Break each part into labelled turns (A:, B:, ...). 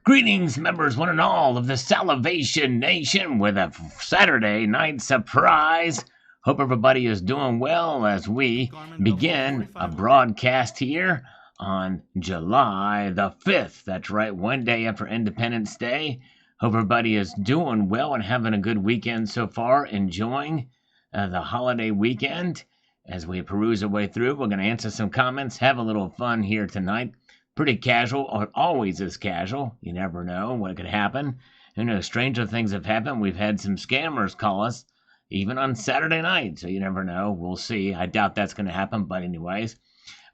A: Greetings, members, one and all of the Salivation Nation, with a Saturday night surprise. Hope everybody is doing well as we begin a broadcast here on July the 5th. That's right, one day after Independence Day. Hope everybody is doing well and having a good weekend so far, enjoying the holiday weekend. As we peruse our way through, we're going to answer some comments, have a little fun here tonight. Pretty casual, or always is casual. You never know what could happen. Who knows? Stranger things have happened. We've had some scammers call us, even on Saturday night. So you never know. We'll see. I doubt that's going to happen. But anyways,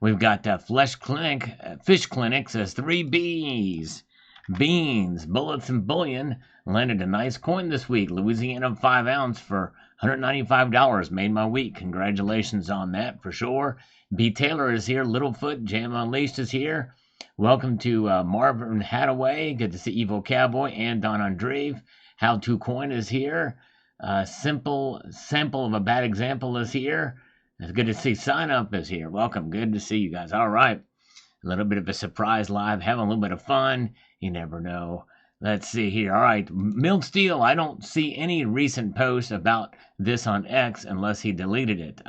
A: we've got Fish Clinic says 3 B's. Beans, bullets, and bullion landed a nice coin this week. Louisiana 5 ounce for $195 made my week. Congratulations on that for sure. B. Taylor is here. Littlefoot, Jam Unleashed is here. Welcome to Marvin Hadaway. Good to see Evil Cowboy and Don Andreve. How to Coin is here. Simple Sample of a Bad Example is here. It's good to see Sign Up is here. Welcome. Good to see you guys. All right. A little bit of a surprise live. Having a little bit of fun. You never know. Let's see here. All right. Milled Steel. I don't see any recent posts about this on X unless he deleted it.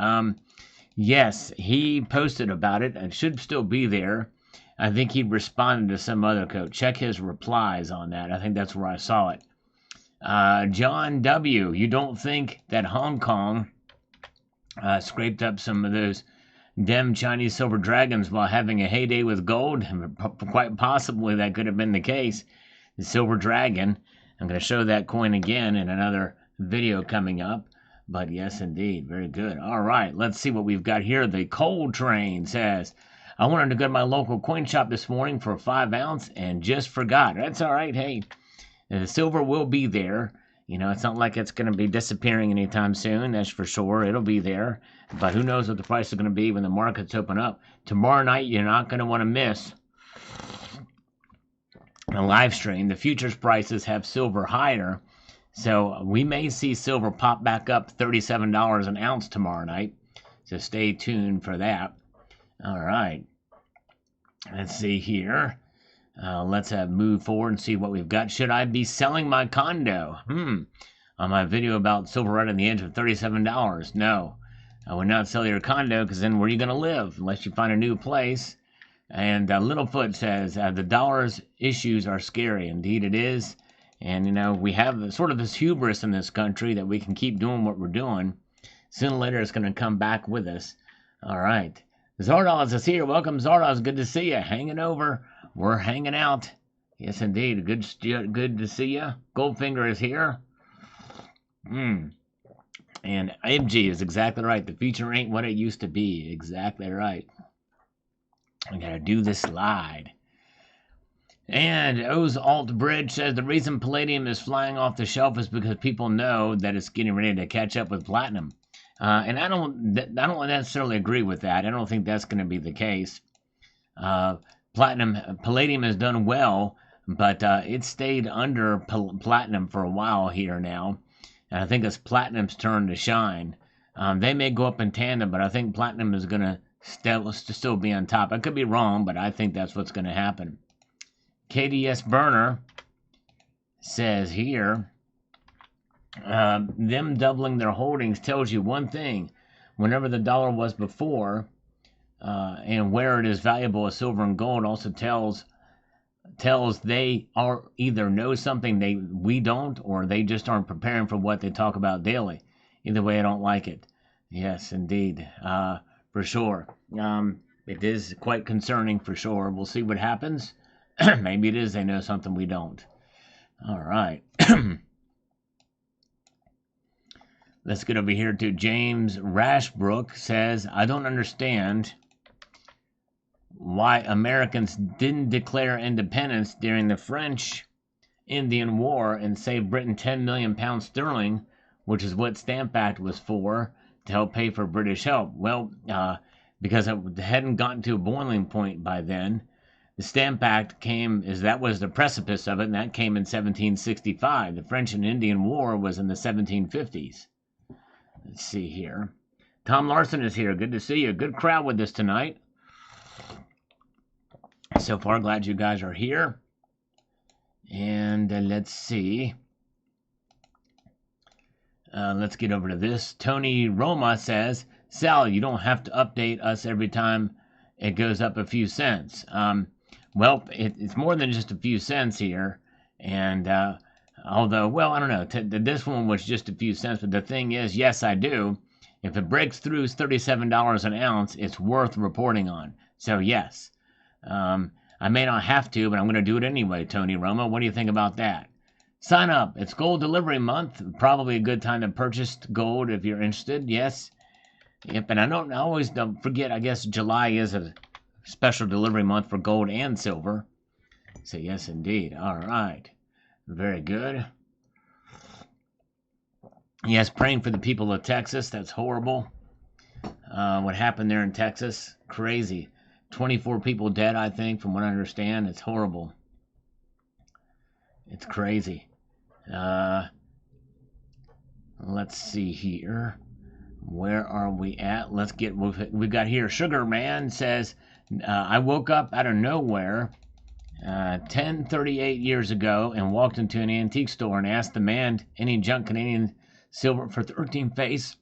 A: Yes, he posted about it. It should still be there. I think he responded to some other code. Check his replies on that. I think that's where I saw it. John W., you don't think that Hong Kong scraped up some of those dem Chinese silver dragons while having a heyday with gold? Quite possibly that could have been the case. The silver dragon. I'm going to show that coin again in another video coming up. But yes, indeed. Very good. All right. Let's see what we've got here. The Coal Train says, I wanted to go to my local coin shop this morning for a 5 ounce and just forgot. That's all right. Hey, the silver will be there. You know, it's not like it's going to be disappearing anytime soon. That's for sure. It'll be there. But who knows what the price is going to be when the markets open up. Tomorrow night, you're not going to want to miss a live stream. The futures prices have silver higher. So we may see silver pop back up $37 an ounce tomorrow night. So stay tuned for that. All right. Let's see here. Let's move forward and see what we've got. Should I be selling my condo? On my video about silver right on the edge of $37. No. I would not sell your condo because then where are you going to live unless you find a new place? And Littlefoot says, the dollar's issues are scary. Indeed it is. And, you know, we have sort of this hubris in this country that we can keep doing what we're doing. Sooner or later, it's going to come back with us. All right. Zardoz is here. Welcome, Zardoz. Good to see you. Hanging over. We're hanging out. Yes, indeed. Good to see you. Goldfinger is here. And MG is exactly right. The future ain't what it used to be. Exactly right. I got to do the slide. And O's Alt Bridge says the reason palladium is flying off the shelf is because people know that it's getting ready to catch up with platinum. And I don't necessarily agree with that. I don't think that's going to be the case. Palladium has done well, but it stayed under platinum for a while here now. And I think it's platinum's turn to shine. They may go up in tandem, but I think platinum is going to still be on top. I could be wrong, but I think that's what's going to happen. KDS Burner says here, them doubling their holdings tells you one thing. Whenever the dollar was before, and where it is valuable as silver and gold, also tells they are either know something we don't, or they just aren't preparing for what they talk about daily. Either way, I don't like it. Yes, indeed, for sure. It is quite concerning for sure. We'll see what happens. Maybe it is they know something we don't. All right. Let's get over here to James Rashbrook says, I don't understand why Americans didn't declare independence during the French-Indian War and save Britain 10 million pounds sterling, which is what Stamp Act was for, to help pay for British help. Well, because it hadn't gotten to a boiling point by then. The Stamp Act that was the precipice of it, and that came in 1765. The French and Indian War was in the 1750s. Let's see here. Tom Larson is here. Good to see you. Good crowd with us tonight. So far, glad you guys are here. And let's see. Let's get over to this. Tony Roma says, Sal, you don't have to update us every time it goes up a few cents. Well, it's more than just a few cents here. And although, well, I don't know. This one was just a few cents. But the thing is, yes, I do. If it breaks through $37 an ounce, it's worth reporting on. So, yes. I may not have to, but I'm going to do it anyway, Tony Roma. What do you think about that? Sign up. It's gold delivery month. Probably a good time to purchase gold if you're interested. Yes. Yep. And I always don't forget, I guess July is a special delivery month for gold and silver. So, yes, indeed. All right. Very good. Yes, praying for the people of Texas. That's horrible. What happened there in Texas? Crazy. 24 people dead, I think, from what I understand. It's horrible. It's crazy. Let's see here. Where are we at? Let's get, we got here. Sugar Man says, I woke up out of nowhere 1038 years ago and walked into an antique store and asked the man any junk Canadian silver for 13 face.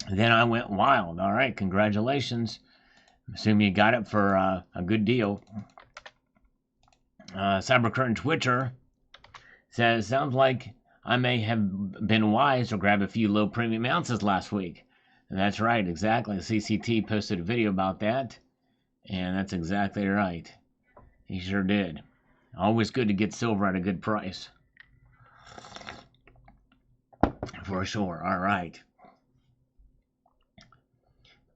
A: Then I went wild. All right, congratulations. Assume you got it for a good deal. Cybercurtain Twitcher says, sounds like I may have been wise to grab a few low premium ounces last week. And that's right, exactly. CCT posted a video about that. And that's exactly right. He sure did. Always good to get silver at a good price. For sure. All right.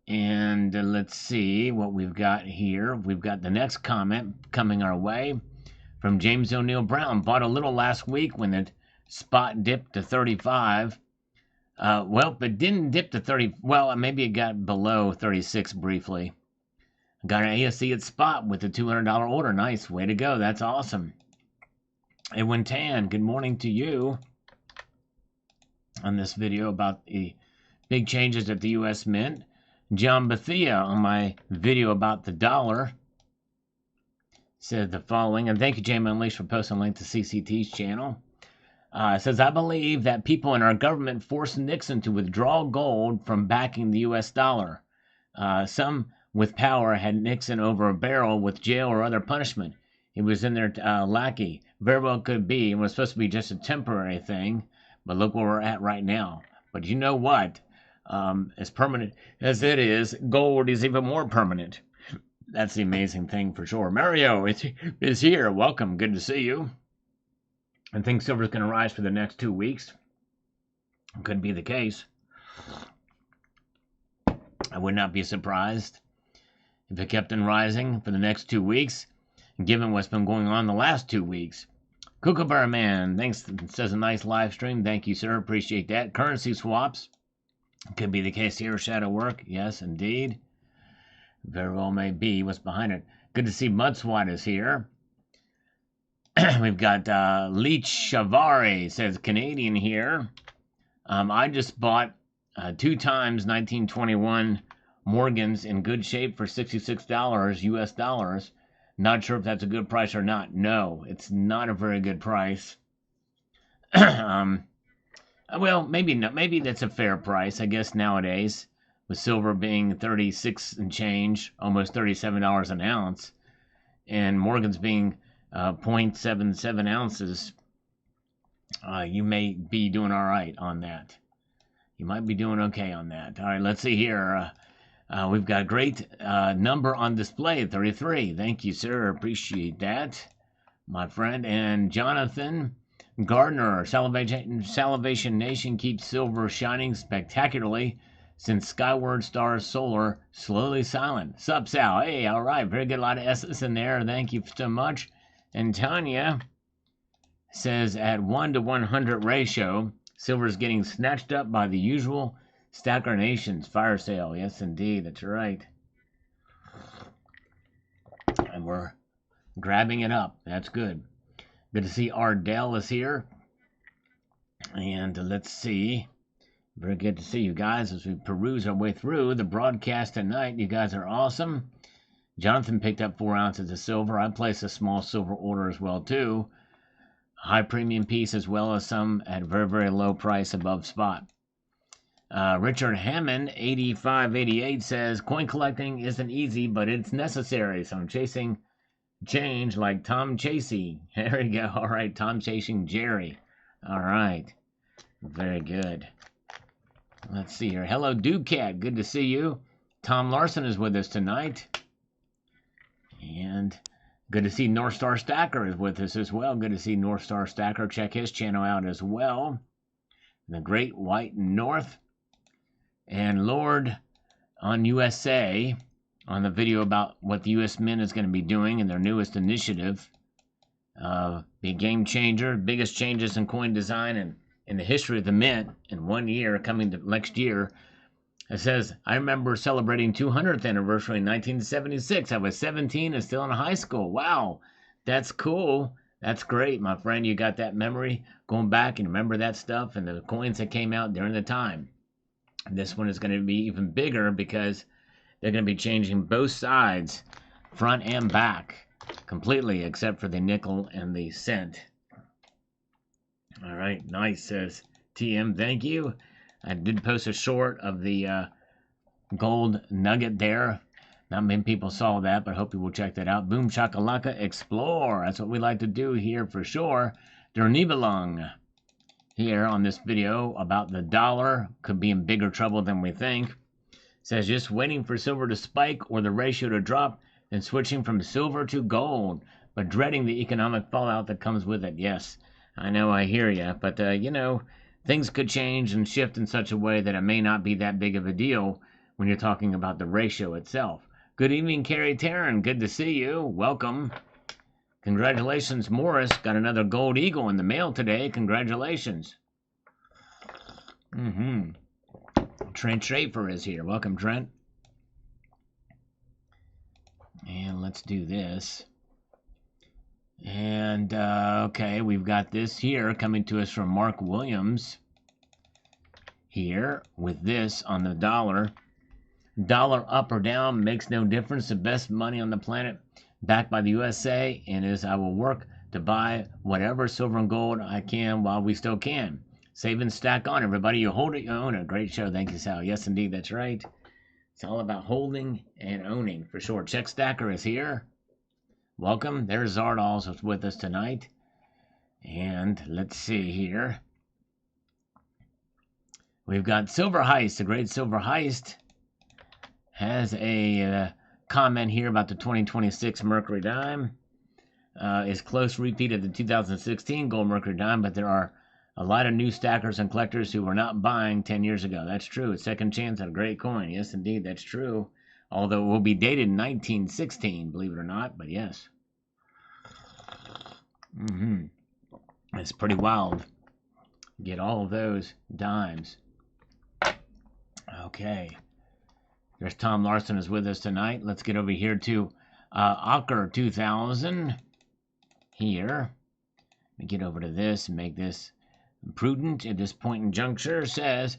A: And let's see what we've got here. We've got the next comment coming our way from James O'Neill Brown. Bought a little last week when the spot dipped to 35. Well, but didn't dip to 30. Well, maybe it got below 36 briefly. Got an ASC at spot with a $200 order. Nice. Way to go. That's awesome. Edwin Tan, good morning to you. On this video about the big changes at the U.S. Mint. John Bethia on my video about the dollar said the following, and thank you, Jamie Unleashed, for posting a link to CCT's channel. Says, I believe that people in our government forced Nixon to withdraw gold from backing the U.S. dollar. Some with power had Nixon over a barrel with jail or other punishment. He was in there lackey. Very well could be. It was supposed to be just a temporary thing, but look where we're at right now. But you know what? As permanent as it is, gold is even more permanent. That's the amazing thing for sure. Mario is here. Welcome. Good to see you. I think silver's going to rise for the next 2 weeks. Could be the case. I would not be surprised if it kept on rising for the next 2 weeks, given what's been going on the last 2 weeks. Kookaburra Man, thanks. Says a nice live stream. Thank you, sir. Appreciate that. Currency swaps. Could be the case here. Shadow work. Yes, indeed. Very well may be. What's behind it? Good to see Mudswat is here. We've got Leech Shavari says Canadian here. I just bought 2 times 1921 Morgans in good shape for $66 US dollars. Not sure if that's a good price or not. No, it's not a very good price. Well, maybe not. Maybe that's a fair price, I guess, nowadays, with silver being 36 and change, almost $37 an ounce, and Morgan's being 0.77 ounces. You may be doing all right on that. You might be doing okay on that. All right, let's see here. We've got a great number on display, 33. Thank you, sir. Appreciate that, my friend. And Jonathan Gardner, Salivation Nation keeps silver shining spectacularly since Skyward Star Solar slowly silent. Sup, Sal? Hey, all right. Very good. A lot of S's in there. Thank you so much. And Tanya says at 1 to 100 ratio, silver is getting snatched up by the usual Stacker Nations fire sale. Yes, indeed. That's right. And we're grabbing it up. That's good. Good to see Ardell is here. And let's see. Very good to see you guys as we peruse our way through the broadcast tonight. You guys are awesome. Jonathan picked up 4 ounces of silver. I placed a small silver order as well, too. high premium piece, as well as some at very, very low price above spot. Richard Hammond, 8588, says, coin collecting isn't easy, but it's necessary. So I'm chasing change like Tom Chasey. There we go. All right, Tom chasing Jerry. All right. Very good. Let's see here. Hello, Ducat. Good to see you. Tom Larson is with us tonight. And good to see North Star Stacker is with us as well. Good to see North Star Stacker. Check his channel out as well. The Great White North. And Lord on USA, on the video about what the U.S. Mint is going to be doing in their newest initiative. Be a game changer. Biggest changes in coin design and in the history of the Mint in 1 year, coming to next year. It says, I remember celebrating 200th anniversary in 1976. I was 17 and still in high school. Wow, that's cool. That's great, my friend. You got that memory going back and remember that stuff and the coins that came out during the time. And this one is going to be even bigger because they're going to be changing both sides, front and back, completely, except for the nickel and the cent. All right, nice, says TM. Thank you. I did post a short of the gold nugget there. Not many people saw that, but I hope you will check that out. Boom Shakalaka Explore. That's what we like to do here for sure. Der Nibelung here on this video about the dollar. Could be in bigger trouble than we think. Says just waiting for silver to spike or the ratio to drop, then switching from silver to gold, but dreading the economic fallout that comes with it. Yes, I know, I hear you, but you know, things could change and shift in such a way that it may not be that big of a deal when you're talking about the ratio itself. Good evening, Carrie Taryn. Good to see you. Welcome. Congratulations, Morris. Got another gold eagle in the mail today. Congratulations. Trent Schaefer is here. Welcome, Trent. And let's do this. And, okay, we've got this here coming to us from Mark Williams. Here, with this on the dollar. Dollar up or down makes no difference. The best money on the planet, backed by the USA, and is I will work to buy whatever silver and gold I can while we still can. Save and stack on, everybody. You hold it, you own it. Great show. Thank you, Sal. Yes, indeed, that's right. It's all about holding and owning, for sure. Check Stacker is here. Welcome. There's Zardals with us tonight. And let's see here. We've got Silver Heist. The Great Silver Heist has a comment here about the 2026 Mercury Dime. Is close repeat of the 2016 Gold Mercury Dime, but there are a lot of new stackers and collectors who were not buying 10 years ago. That's true. It's second chance at a great coin. Yes, indeed, that's true. Although it will be dated in 1916, believe it or not, but yes. It's pretty wild. Get all of those dimes. Okay. There's Tom Larson is with us tonight. Let's get over here to Ocker 2000. Here. Let me get over to this and make this prudent at this point in juncture. Says,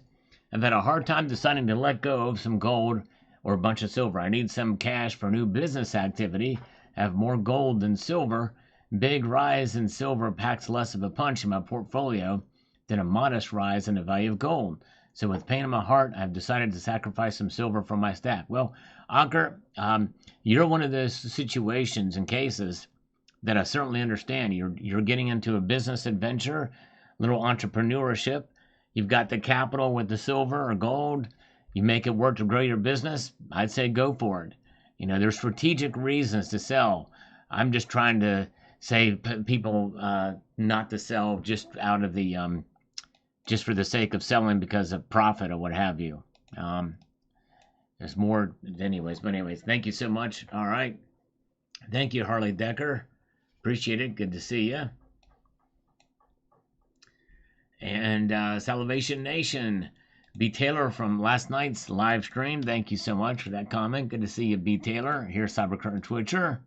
A: I've had a hard time deciding to let go of some gold or a bunch of silver. I need some cash for new business activity. I have more gold than silver. Big rise in silver packs less of a punch in my portfolio than a modest rise in the value of gold. So with pain in my heart, I've decided to sacrifice some silver from my stack. Well, Anker, you're one of those situations and cases that I certainly understand. You're getting into a business adventure, little entrepreneurship. You've got the capital with the silver or gold. You make it work to grow your business. I'd say go for it. You know, there's strategic reasons to sell. I'm just trying to say people not to sell just out of the just for the sake of selling because of profit or what have you. There's more anyways. But anyways, thank you so much. All right. Thank you, Harley Decker. Appreciate it. Good to see you. And Salvation Nation, B. Taylor from last night's live stream. Thank you so much for that comment. Good to see you, B. Taylor. Here's Cybercurrent Twitcher.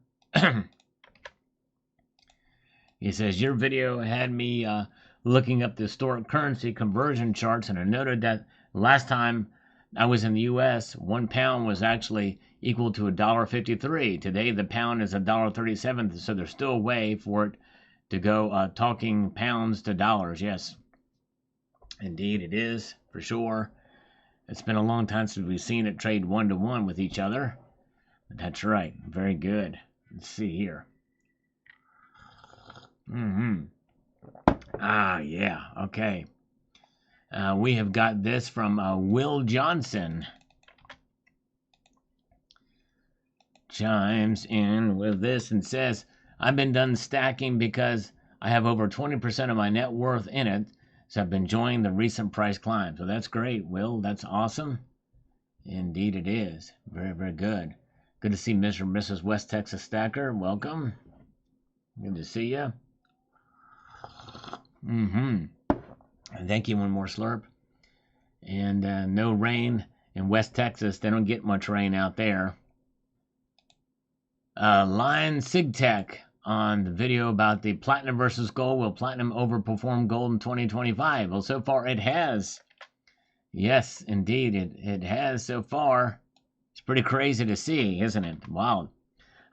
A: He says, your video had me looking up the historic currency conversion charts, and I noted that last time I was in the U.S., 1 pound was actually equal to $1.53. Today, the pound is $1.37, so there's still a way for it to go talking pounds to dollars. Yes, indeed it is, for sure. It's been a long time since we've seen it trade 1-to-1 with each other. That's right. Very good. Let's see here. Ah, yeah. Okay. We have got this from Will Johnson. Chimes in with this and says, I've been done stacking because I have over 20% of my net worth in it, so I've been enjoying the recent price climb. So that's great, Will. That's awesome. Indeed it is. Very, very good. Good to see Mr. and Mrs. West Texas Stacker. Welcome. Good to see you. Thank you. One more slurp. And no rain in West Texas. They don't get much rain out there. Lion Sigtech on the video about the platinum versus gold. Will platinum overperform gold in 2025? Well, so far it has. Yes, indeed, it has so far. It's pretty crazy to see, isn't it? Wow.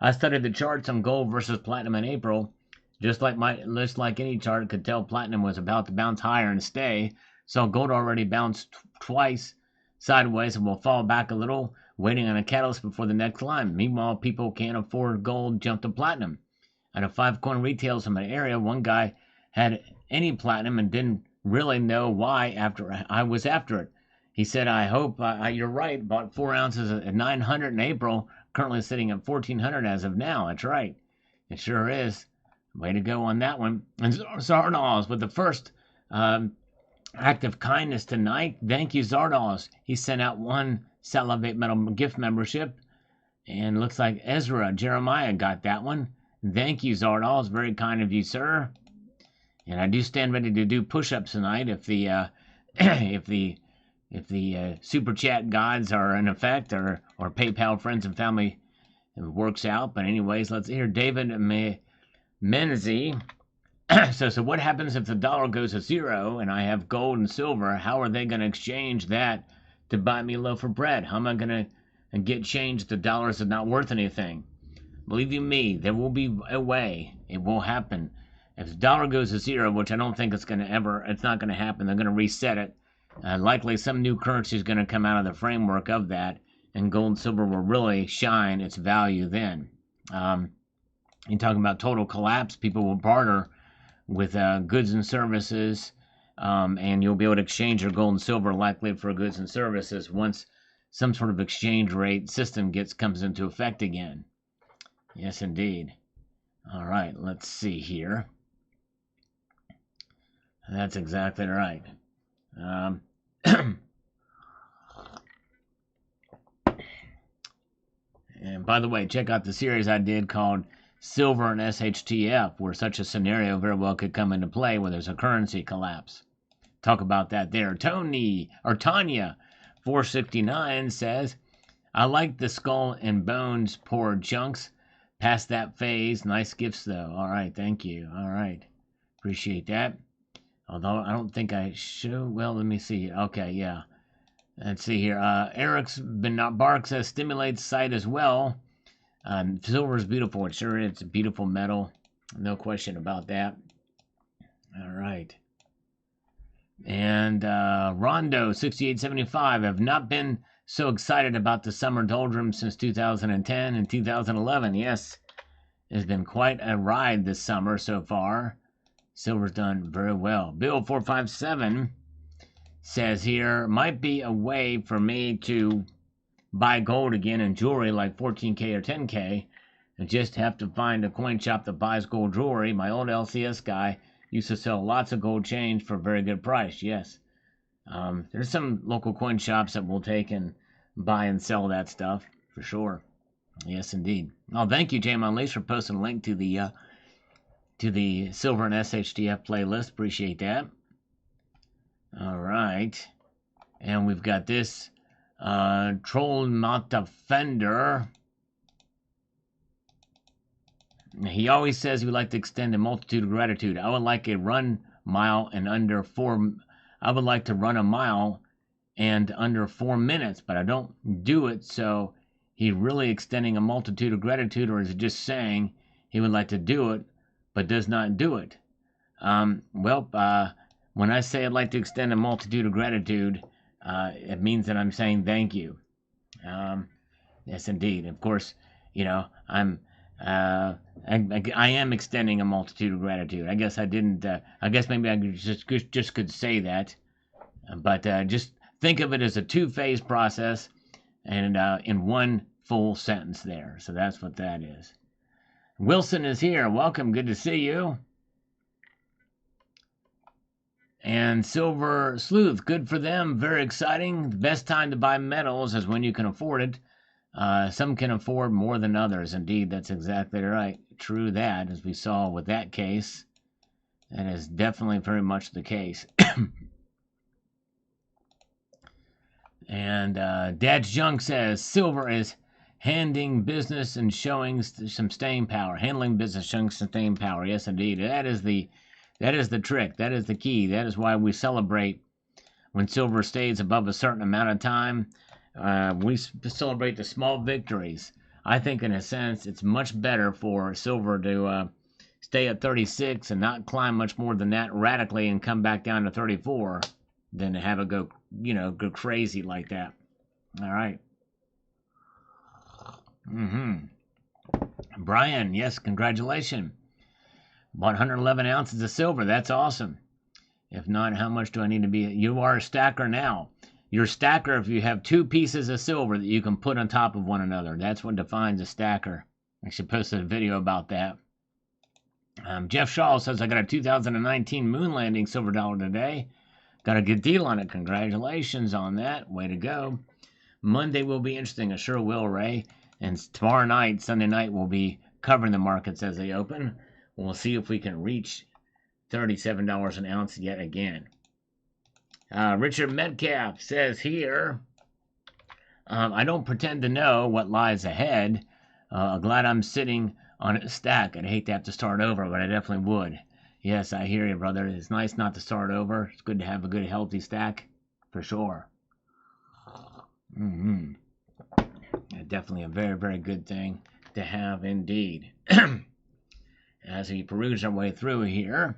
A: I studied the charts on gold versus platinum in April. Just like any chart, could tell platinum was about to bounce higher and stay. So gold already bounced twice sideways and will fall back a little, waiting on a catalyst before the next climb. Meanwhile, people can't afford gold, jump to platinum. At a 5-coin retails in my area, one guy had any platinum and didn't really know why after I was after it. He said, I hope you're right. Bought 4 ounces at 900 in April, currently sitting at 1400 as of now. That's right. It sure is. Way to go on that one. And Zardoz with the first act of kindness tonight. Thank you, Zardoz. He sent out 1 Salivate Metal gift membership. And looks like Ezra Jeremiah got that one. Thank you, Zardoz. Very kind of you, sir. And I do stand ready to do push-ups tonight if the if the super chat gods are in effect, or PayPal friends and family works out. But anyways, let's hear David Menzie. So what happens if the dollar goes to 0 and I have gold and silver? How are they going to exchange that to buy me a loaf of bread? How am I going to get change? The dollars are not worth anything. Believe you me, there will be a way. It will happen. If the dollar goes to 0, which I don't think it's not going to happen. They're going to reset it. Likely some new currency is going to come out of the framework of that, and gold and silver will really shine its value then. You're talking about total collapse. People will barter with goods and services, and you'll be able to exchange your gold and silver likely for goods and services once some sort of exchange rate system comes into effect again. Yes, indeed. All right, let's see here. That's exactly right. And by the way, check out the series I did called Silver and SHTF, where such a scenario very well could come into play where there's a currency collapse. Talk about that there. Tanya 469 says, I like the skull and bones poured chunks. Past that phase. Nice gifts though. All right, thank you. All right, appreciate that. Although I don't think I should. Well, let me see. Okay, yeah. Let's see here. Eric's Bark says stimulates sight as well. Silver is beautiful. It sure is. It's a beautiful metal. No question about that. All right. And Rondo 6875 have not been so excited about the summer doldrums since 2010 and 2011. Yes, it's been quite a ride this summer so far. Silver's done very well. Bill 457 says here, might be a way for me to buy gold again and jewelry like 14K or 10K, and just have to find a coin shop that buys gold jewelry. My old LCS guy used to sell lots of gold change for a very good price. Yes. There's some local coin shops that will take and buy and sell that stuff for sure. Yes, indeed. Oh, thank you, Jam Unleashed, for posting a link to the Silver and SHTF playlist. Appreciate that. All right. And we've got this Troll Not Defender. He always says he would like to extend a multitude of gratitude. I would like a run mile in under 4. I would like to run a mile and under 4 minutes, but I don't do it. So he really extending a multitude of gratitude, or is it just saying he would like to do it but does not do it. When I say I'd like to extend a multitude of gratitude, it means that I'm saying thank you. Yes, indeed. Of course, I am extending a multitude of gratitude. I guess I didn't. I guess maybe I just could say that, but just think of it as a two-phase process, and in one full sentence there. So that's what that is. Wilson is here. Welcome. Good to see you. And Silver Sleuth, good for them. Very exciting. The best time to buy metals is when you can afford it. Some can afford more than others. Indeed, that's exactly right. True that, as we saw with that case. That is definitely very much the case. And Dad's Junk says, silver is handling business and showing some staying power. Handling business, showing some staying power. Yes, indeed. That is the trick. That is the key. That is why we celebrate when silver stays above a certain amount of time. We celebrate the small victories. I think, in a sense, it's much better for silver to stay at 36 and not climb much more than that radically and come back down to 34 than to have it go crazy like that. All right. Brian, yes, congratulations. Bought 111 ounces of silver. That's awesome. If not, how much do I need to be? You are a stacker now. You're a stacker if you have two pieces of silver that you can put on top of one another. That's what defines a stacker. I should post a video about that. Jeff Shaw says, I got a 2019 moon landing silver dollar today. Got a good deal on it. Congratulations on that. Way to go. Monday will be interesting. I sure will, Ray. And tomorrow night, Sunday night, we'll be covering the markets as they open. We'll see if we can reach $37 an ounce yet again. Richard Metcalf says here, I don't pretend to know what lies ahead. Glad I'm sitting on a stack. I'd hate to have to start over, but I definitely would. Yes, I hear you, brother. It's nice not to start over. It's good to have a good, healthy stack, for sure. Definitely a very, very good thing to have indeed. As we peruse our way through here.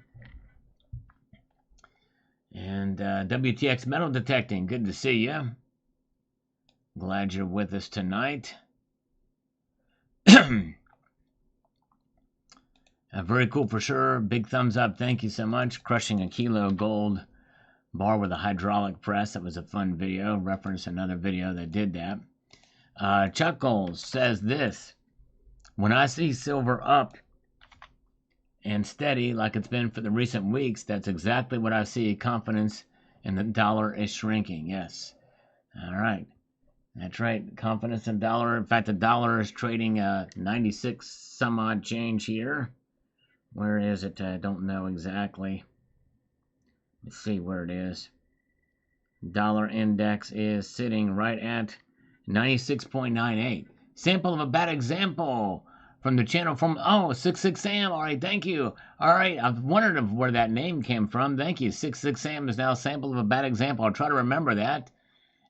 A: And WTX Metal Detecting, good to see you. Glad you're with us tonight. Very cool for sure. Big thumbs up. Thank you so much. Crushing a kilo gold bar with a hydraulic press. That was a fun video. Reference another video that did that. Chuck Goals says this. When I see silver up and steady like it's been for the recent weeks, that's exactly what I see. Confidence in the dollar is shrinking. Yes. All right. That's right. Confidence in dollar. In fact, the dollar is trading 96 some odd change here. Where is it? I don't know exactly. Let's see where it is. Dollar index is sitting right at 96.98. Sample of a bad example. From the channel from 66 Sam. All right, thank you. All right, I've wondered where that name came from. Thank you. 66 Sam is now a sample of a bad example. I'll try to remember that.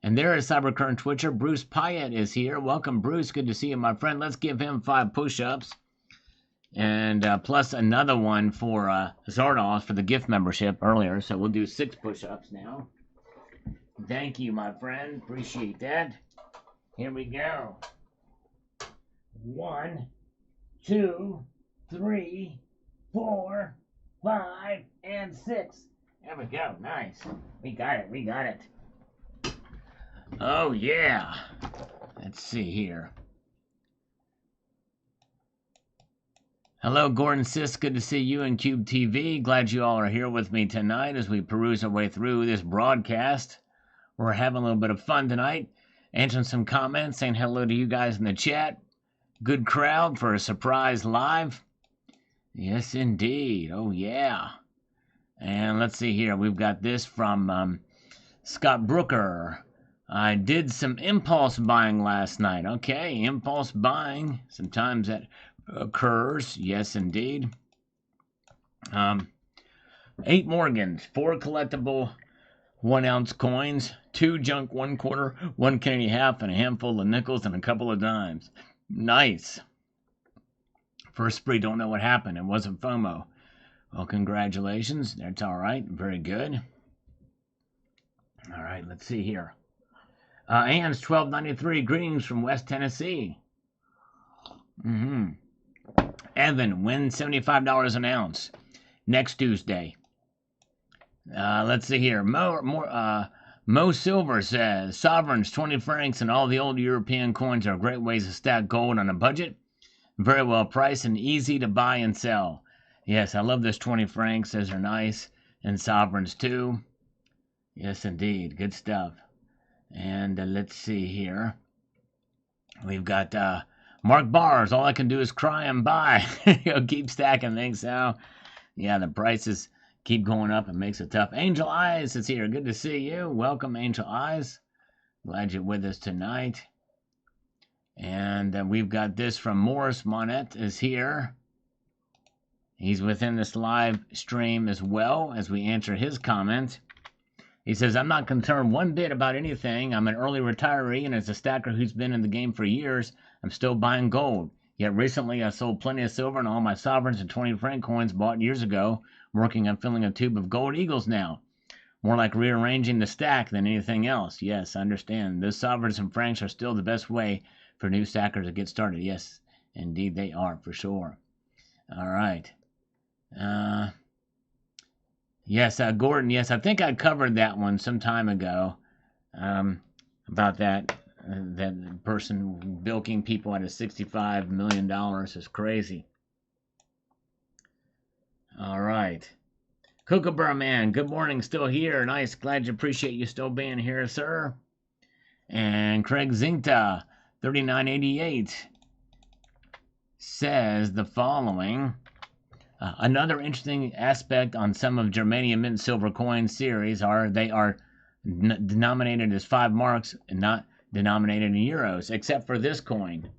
A: And there is Cybercurrent Twitcher. Bruce Pyatt is here. Welcome, Bruce. Good to see you, my friend. Let's give him 5 push-ups. And plus another one for Zardos for the gift membership earlier. So we'll do 6 push-ups now. Thank you, my friend. Appreciate that. Here we go. 1, 2, 3, 4, 5, and 6. There we go. Nice. We got it. Oh, yeah. Let's see here. Hello, Gordon Sis. Good to see you in Cube TV. Glad you all are here with me tonight as we peruse our way through this broadcast. We're having a little bit of fun tonight. Answering some comments, saying hello to you guys in the chat. Good crowd for a surprise live. Yes, indeed. Oh, yeah. And let's see here. We've got this from Scott Brooker. I did some impulse buying last night. Okay, impulse buying. Sometimes that occurs. Yes, indeed. 8 Morgans, 4 collectible 1-ounce coins, 2 junk 1/4, 1 Canadian half, and a handful of nickels and a couple of dimes. Nice. First spree, don't know what happened. It wasn't FOMO. Well, congratulations. That's all right. Very good. All right, let's see here. Ann's 1293. Greetings from West Tennessee. Evan, win $75 an ounce next Tuesday. Let's see here. Mo Silver says, sovereigns, 20 francs, and all the old European coins are great ways to stack gold on a budget. Very well priced and easy to buy and sell. Yes, I love those 20 francs. Those are nice. And sovereigns too. Yes, indeed. Good stuff. And let's see here. We've got Mark Bars. All I can do is cry and buy. Keep stacking things out. Yeah, the prices keep going up. It makes it tough. Angel Eyes is here. Good to see you. Welcome, Angel Eyes. Glad you're with us tonight. And we've got this from Morris Monette is here. He's within this live stream as well as we answer his comment. He says, I'm not concerned one bit about anything. I'm an early retiree, and as a stacker who's been in the game for years, I'm still buying gold. Yet recently I sold plenty of silver and all my sovereigns and 20 franc coins bought years ago. I'm working on filling a tube of gold eagles now. More like rearranging the stack than anything else. Yes, I understand. Those sovereigns and francs are still the best way for new stackers to get started. Yes, indeed they are, for sure. All right. Yes, Gordon, yes, I think I covered that one some time ago, about that person bilking people out of $65 million is crazy. All right. Kookaburra Man, good morning, still here. Nice, glad you appreciate you still being here, sir. And Craig Zinta, 3988, says the following. Another interesting aspect on some of Germanium Mint silver coin series are they are denominated as 5 marks and not denominated in euros, except for this coin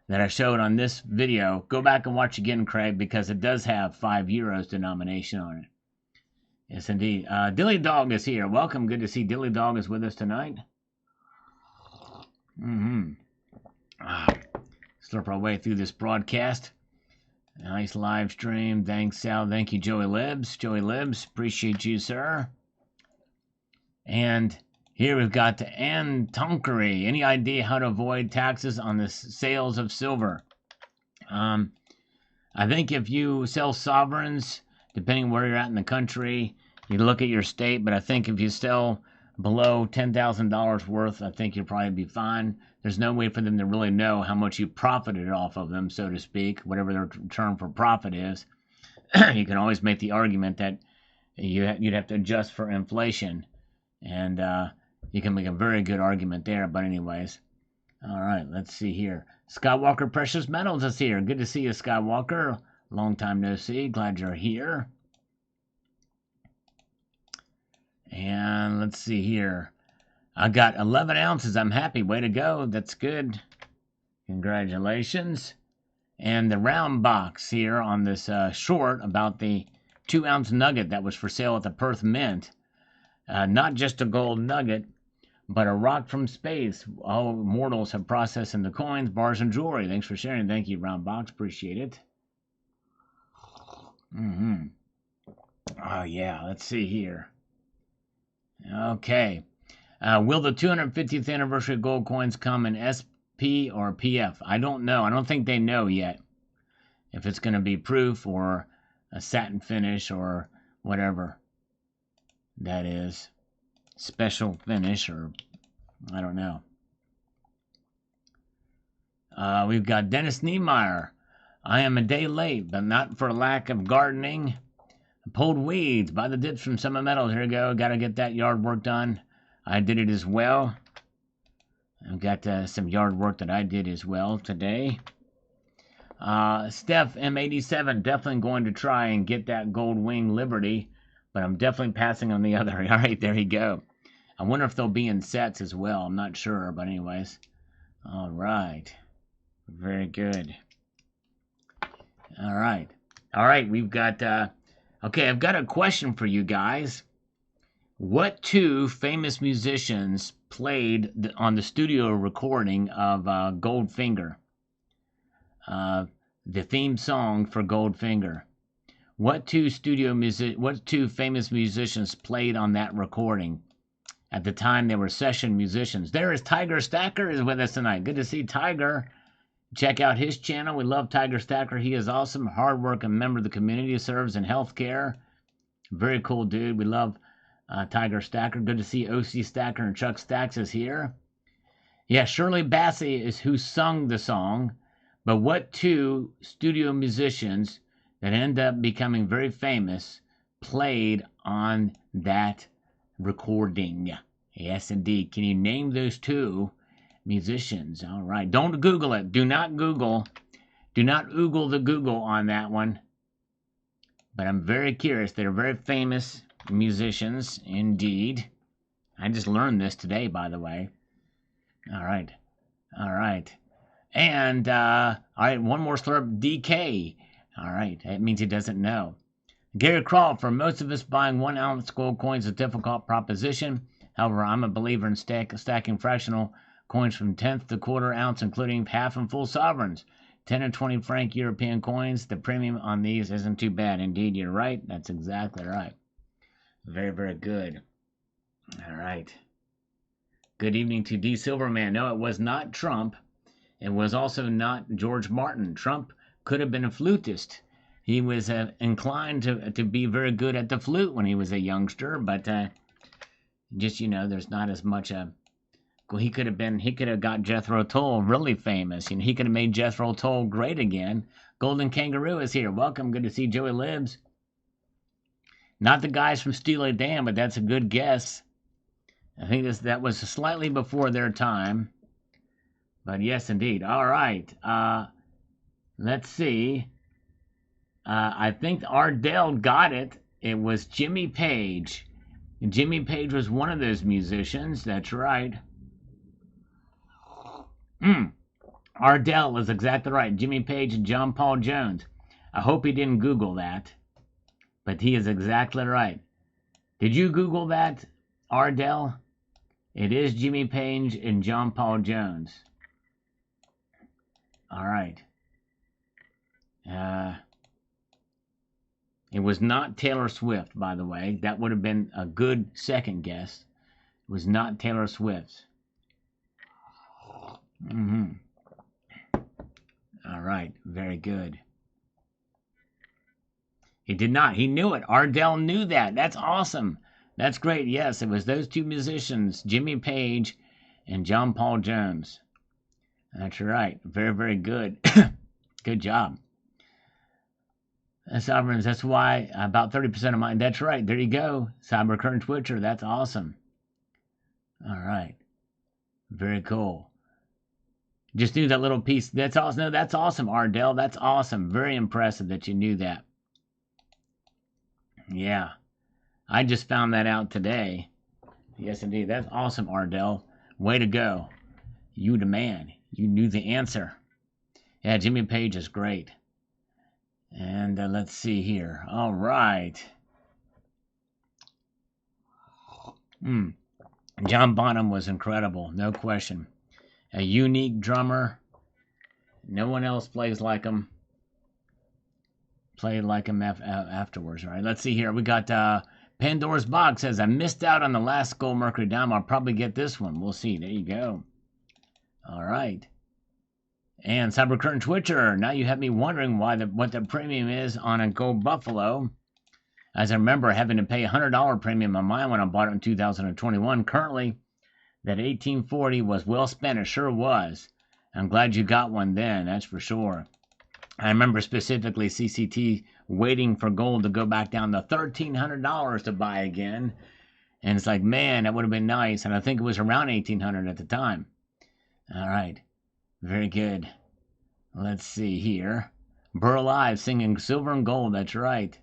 A: that I showed on this video. Go back and watch again, Craig, because it does have 5 euros denomination on it. Yes, indeed. Dilly Dog is here. Welcome. Good to see Dilly Dog is with us tonight. Slurp our way through this broadcast. Nice live stream. Thanks, Sal. Thank you, Joey Libs. Joey Libs, appreciate you, sir. And here we've got Ann Tonkery. Any idea how to avoid taxes on the sales of silver? I think if you sell sovereigns, depending where you're at in the country, you look at your state. But I think if you sell below $10,000 worth, I think you'll probably be fine. There's no way for them to really know how much you profited off of them, so to speak, whatever their term for profit is. You can always make the argument that you'd have to adjust for inflation, and you can make a very good argument there. But anyways, all right, let's see here. Skywalker Precious Metals is here. Good to see you, Skywalker. Long time no see. Glad you're here. And let's see here. I got 11 ounces. I'm happy. Way to go. That's good. Congratulations. And the round box here on this short about the 2-ounce nugget that was for sale at the Perth Mint. Not just a gold nugget, but a rock from space. All mortals have processed into coins, bars, and jewelry. Thanks for sharing. Thank you, round box. Appreciate it. Oh, yeah. Let's see here. Okay. Will the 250th anniversary gold coins come in SP or PF? I don't know. I don't think they know yet if it's going to be proof or a satin finish or whatever that is. Special finish or I don't know. We've got Dennis Niemeyer. I am a day late, but not for lack of gardening. I pulled weeds by the dips from Summit Metals. Here we go. Got to get that yard work done. I did it as well. I've got some yard work that I did as well today. Steph M87, definitely going to try and get that Gold Wing Liberty, but I'm definitely passing on the other. All right, there you go. I wonder if they'll be in sets as well. I'm not sure, but anyways. All right. Very good. All right. All right, we've got... okay, I've got a question for you guys. What 2 famous musicians played on the studio recording of Goldfinger? the theme song for Goldfinger. What two famous musicians played on that recording? At the time, they were session musicians. There is Tiger Stacker is with us tonight. Good to see Tiger. Check out his channel. We love Tiger Stacker. He is awesome, hardworking member of the community, serves in healthcare. Very cool dude. We love Tiger Stacker. Good to see OC Stacker and Chuck Stacks is here. Yeah, Shirley Bassey is who sung the song. But what two studio musicians that end up becoming very famous played on that recording? Yes, indeed. Can you name those two musicians? All right. Don't Google it. Do not Google. Do not oogle the Google on that one. But I'm very curious. They're very famous musicians indeed. I just learned this today, by the way. All right. All right. And, all right, one more slurp. DK. All right. That means he doesn't know. Gary Crawl, for most of us, buying 1 ounce gold coins is a difficult proposition. However, I'm a believer in stacking fractional coins from tenth to quarter ounce, including half and full sovereigns. 10 and 20 franc European coins. The premium on these isn't too bad. Indeed, you're right. That's exactly right. Very, very good. All right. Good evening to D. Silverman. No, it was not Trump. It was also not George Martin. Trump could have been a flutist. He was inclined to be very good at the flute when he was a youngster, but just, there's not as much. He could have got Jethro Tull really famous. He could have made Jethro Tull great again. Golden Kangaroo is here. Welcome. Good to see Joey Libs. Not the guys from Steely Dan, but that's a good guess. I think that was slightly before their time. But yes, indeed. All right. Let's see. I think Ardell got it. It was Jimmy Page. And Jimmy Page was one of those musicians. That's right. Ardell is exactly right. Jimmy Page and John Paul Jones. I hope he didn't Google that. But he is exactly right. Did you Google that, Ardell? It is Jimmy Page and John Paul Jones. All right. It was not Taylor Swift, by the way. That would have been a good second guess. It was not Taylor Swift. All right. Very good. He did not. He knew it. Ardell knew that. That's awesome. That's great. Yes, it was those two musicians, Jimmy Page and John Paul Jones. That's right. Very, very good. Good job. Sovereigns, that's why about 30% of mine. That's right. There you go. Cyber Current Twitcher. That's awesome. All right. Very cool. Just knew that little piece. That's awesome. No, that's awesome, Ardell. That's awesome. Very impressive that you knew that. Yeah. I just found that out today. Yes, indeed. That's awesome, Ardell. Way to go. You the man. You knew the answer. Yeah, Jimmy Page is great. And let's see here. All right. John Bonham was incredible. No question. A unique drummer. No one else plays like him. Played like him afterwards. All right. Let's see here. We got Pandora's Box says, I missed out on the last Gold Mercury Dime. I'll probably get this one. We'll see. There you go. All right. And Cyber Current Twitcher, now you have me wondering what the premium is on a Gold Buffalo. As I remember having to pay a $100 premium on mine when I bought it in 2021. Currently, that 1840 was well spent. It sure was. I'm glad you got one then, that's for sure. I remember specifically CCT waiting for gold to go back down to $1,300 to buy again. And it's like, man, that would have been nice. And I think it was around $1,800 at the time. All right. Very good. Let's see here. Burl Live singing Silver and Gold. That's right.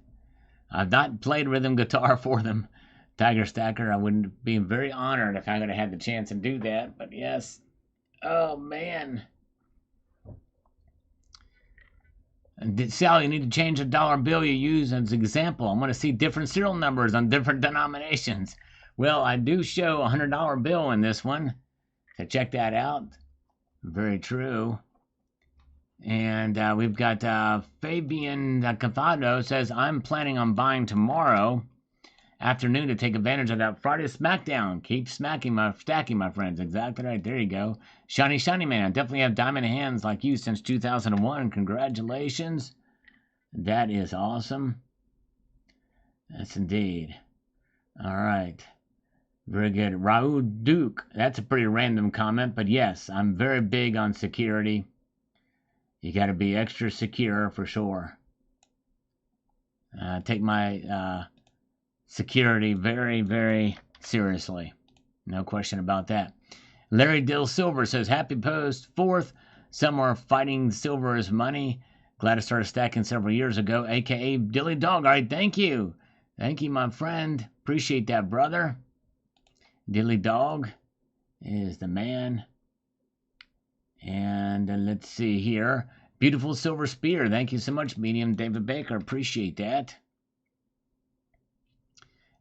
A: I've not played rhythm guitar for them. Tiger Stacker, I would be very honored if I could have had the chance to do that. But yes. Oh, man. Sal, you need to change the dollar bill you use as an example. I want to see different serial numbers on different denominations. Well, I do show a $100 bill in this one. So check that out. Very true. And we've got Fabian Cafado says, I'm planning on buying tomorrow afternoon to take advantage of that Friday SmackDown. Keep stacking, my friends. Exactly right. There you go. Shiny man. Definitely have diamond hands like you since 2001. Congratulations. That is awesome. Yes, indeed. All right. Very good. Raul Duke. That's a pretty random comment, but yes, I'm very big on security. You got to be extra secure for sure. Take my security very, very seriously. No question about that. Larry Dill Silver says, happy post 4th. Some are fighting silver as money. Glad I started stacking several years ago, a.k.a. Dilly Dog. All right, thank you. Thank you, my friend. Appreciate that, brother. Dilly Dog is the man. And let's see here. Beautiful silver spear. Thank you so much, Medium David Baker. Appreciate that.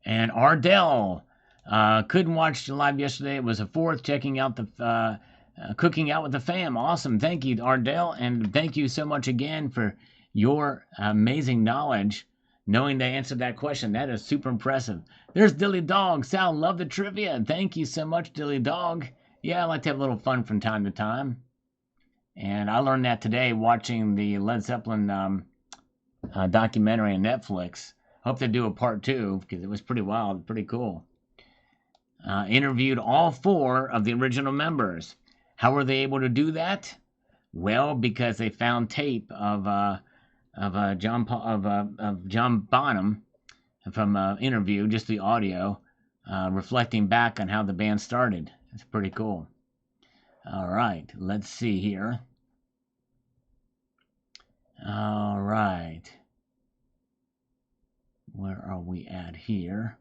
A: And Ardell. Couldn't watch the live yesterday. It was a 4th. Checking out the cooking out with the fam. Awesome. Thank you, Ardell. And thank you so much again for your amazing knowledge. Knowing they answered that question. That is super impressive. There's Dilly Dog. Sal, love the trivia. Thank you so much, Dilly Dog. Yeah, I like to have a little fun from time to time. And I learned that today watching the Led Zeppelin documentary on Netflix. Hope they do a part 2 because it was pretty wild, pretty cool. Interviewed all 4 of the original members. How were they able to do that? Well, because they found tape of John Bonham from interview, just the audio, reflecting back on how the band started. It's pretty cool. All right, let's see here. All right. Where are we at here?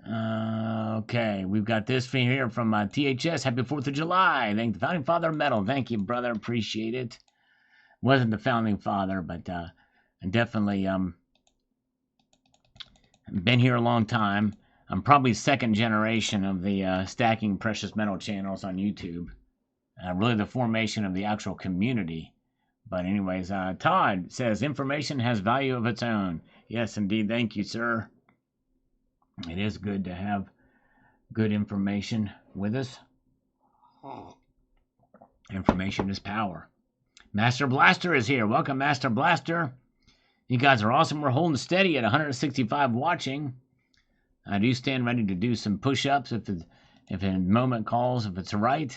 A: Okay, we've got this thing here from THS. Happy 4th of July. Thank the Founding Father medal. Thank you, brother. Appreciate it. Wasn't the Founding Father, but definitely been here a long time. I'm probably 2nd generation of the stacking precious metal channels on YouTube. Really the formation of the actual community. But anyways, Todd says, information has value of its own. Yes, indeed. Thank you, sir. It is good to have good information with us. Information is power. Master Blaster is here. Welcome, Master Blaster. You guys are awesome. We're holding steady at 165 watching. I do stand ready to do some push-ups if a moment calls, if it's right.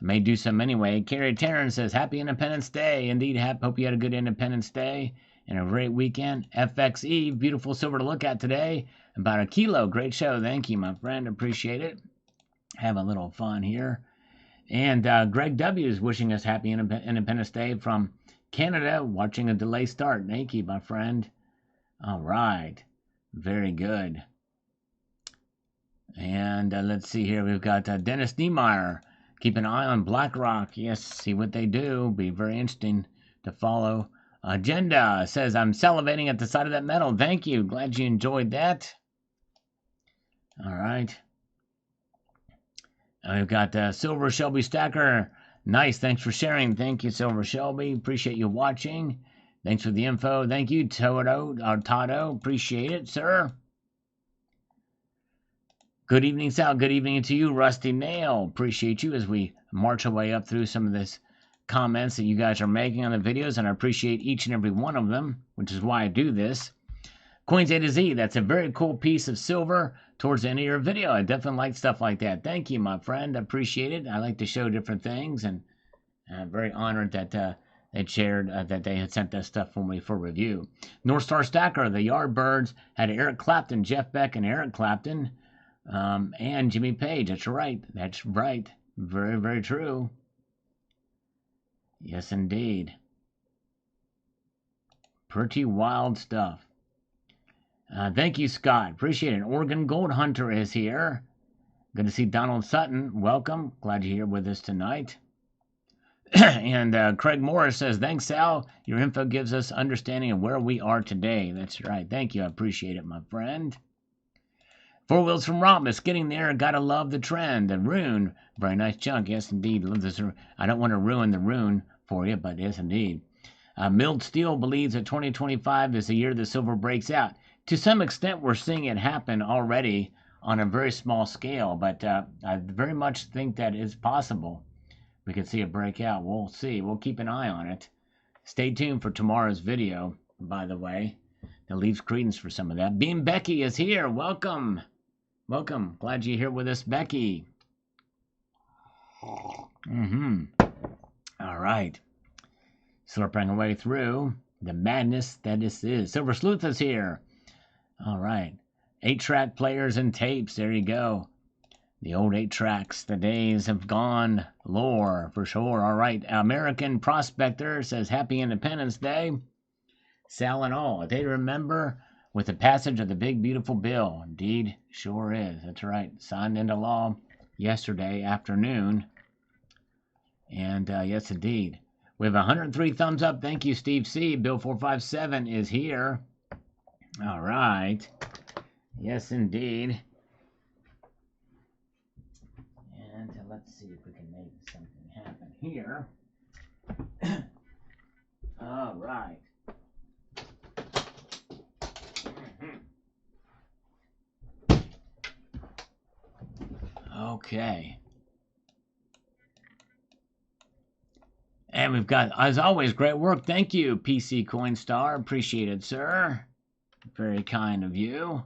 A: I may do some anyway. Carrie Tarrant says, happy Independence Day. Indeed, hope you had a good Independence Day and a great weekend. FXE, beautiful silver to look at today. About a kilo. Great show. Thank you, my friend. Appreciate it. Have a little fun here. And Greg W. is wishing us happy Independence Day from Canada, watching a delay start. Thank you, my friend. All right. Very good. And let's see here. We've got Dennis Niemeyer. Keep an eye on BlackRock. Yes, see what they do. Be very interesting to follow. Agenda says, I'm salivating at the sight of that medal. Thank you. Glad you enjoyed that. All right. We've got Silver Shelby Stacker. Nice. Thanks for sharing. Thank you, Silver Shelby. Appreciate you watching. Thanks for the info. Thank you, Toto. Appreciate it, sir. Good evening, Sal. Good evening to you, Rusty Nail. Appreciate you as we march our way up through some of this comments that you guys are making on the videos, and I appreciate each and every one of them, which is why I do this. Coins A to Z, that's a very cool piece of silver towards the end of your video. I definitely like stuff like that. Thank you, my friend. I appreciate it. I like to show different things, and I'm very honored that they shared that they had sent that stuff for me for review. North Star Stacker, the Yardbirds, had Eric Clapton, Jeff Beck, and Eric Clapton, and Jimmy Page. That's right. That's right. Very, very true. Yes, indeed. Pretty wild stuff. Thank you, Scott. Appreciate it. Oregon Gold Hunter is here. Good to see Donald Sutton. Welcome. Glad you're here with us tonight. And Craig Morris says, thanks, Sal. Your info gives us understanding of where we are today. That's right. Thank you. I appreciate it, my friend. Four Wheels from Rhombus, getting there. Gotta love the trend. And Rune, very nice chunk. Yes, indeed. Love this. I don't want to ruin the rune for you, but yes, indeed. Milled Steel believes that 2025 is the year the silver breaks out. To some extent, we're seeing it happen already on a very small scale, but I very much think that it's possible we could see it break out. We'll see. We'll keep an eye on it. Stay tuned for tomorrow's video, by the way. That leaves credence for some of that. Beam Becky is here. Welcome. Welcome. Glad you're here with us, Becky. All right. Slurping away through the madness that this is. Silver Sleuth is here. All right. 8-track players and tapes. There you go. The old 8-tracks. The days have gone. Lore, for sure. All right. American Prospector says Happy Independence Day. Sal and all. A day to remember with the passage of the big, beautiful bill. Indeed, sure is. That's right. Signed into law yesterday afternoon. And yes, indeed. We have 103 thumbs up. Thank you, Steve C. Bill 457 is here. All right. Yes, indeed. And let's see if we can make something happen here. All right. Okay. And we've got, as always, great work. Thank you, PC Coinstar. Appreciate it, sir. Very kind of you.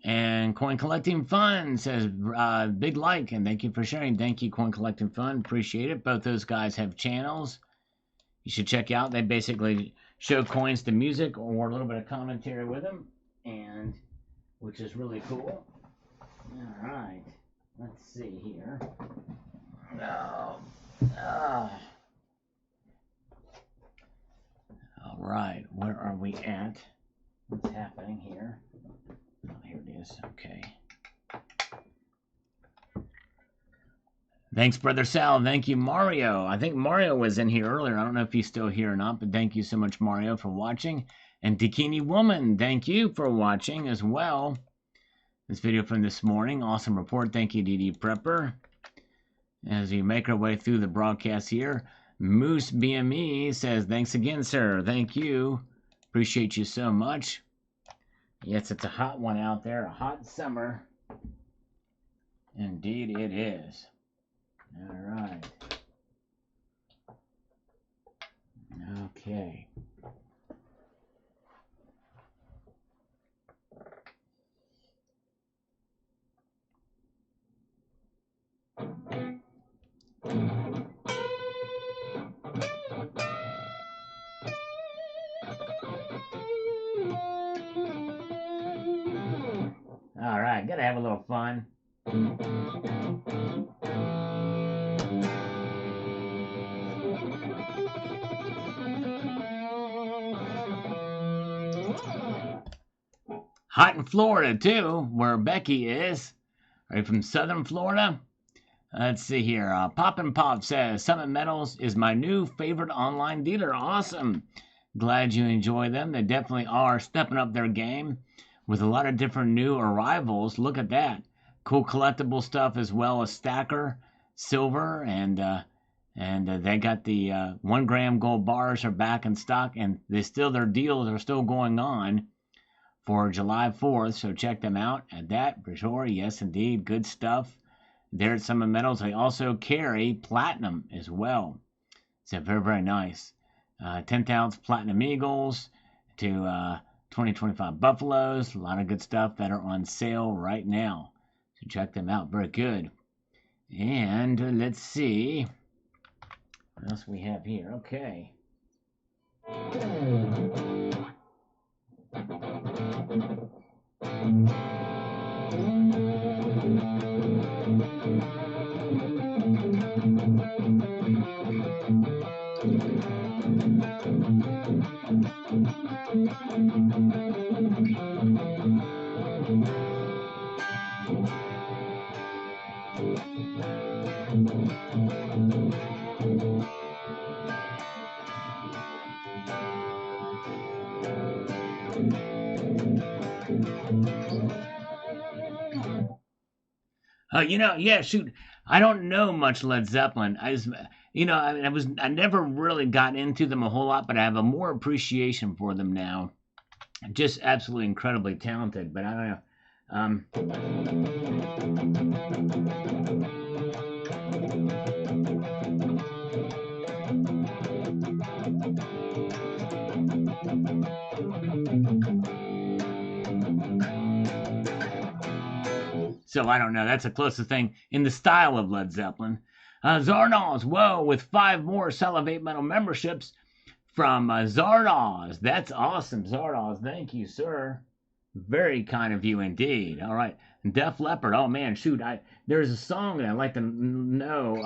A: And Coin Collecting Fun says, big like, and thank you for sharing. Thank you, Coin Collecting Fun. Appreciate it. Both those guys have channels you should check out. They basically show coins to music or a little bit of commentary with them, and which is really cool. All right. Let's see here. All right, where are we at? What's happening here? Oh, here it is. Okay. Thanks, Brother Sal. Thank you, Mario. I think Mario was in here earlier. I don't know if he's still here or not, but thank you so much, Mario, for watching. And Dakini Woman, thank you for watching as well. This video from this morning. Awesome report. Thank you, DD Prepper. As we make our way through the broadcast here, Moose BME says, thanks again, sir. Thank you. Appreciate you so much. Yes, it's a hot one out there. A hot summer. Indeed it is. All right. Okay. All right, gotta have a little fun. Hot in Florida, too, where Becky is. Are you from Southern Florida? Let's see here. Poppin' Pop says, Summit Metals is my new favorite online dealer. Awesome. Glad you enjoy them. They definitely are stepping up their game with a lot of different new arrivals. Look at that. Cool collectible stuff as well as stacker, silver, and they got the 1 gram gold bars are back in stock, and their deals are still going on for July 4th, so check them out at that for sure. Yes, indeed, good stuff. There at Summit Metals, they also carry platinum as well. So very, very nice. 10th ounce platinum eagles to 2025 buffaloes. A lot of good stuff that are on sale right now. So check them out. Very good. And let's see what else we have here. Okay. Yeah, shoot. I don't know much Led Zeppelin. I never really got into them a whole lot, but I have a more appreciation for them now. Just absolutely incredibly talented, but I don't know. So I don't know. That's the closest thing in the style of Led Zeppelin. Zardoz, whoa, with 5 more Salivate Metal memberships from Zardoz. That's awesome, Zardoz. Thank you, sir. Very kind of you indeed. All right. Def Leppard. Oh man, shoot. There's a song that I'd like to know.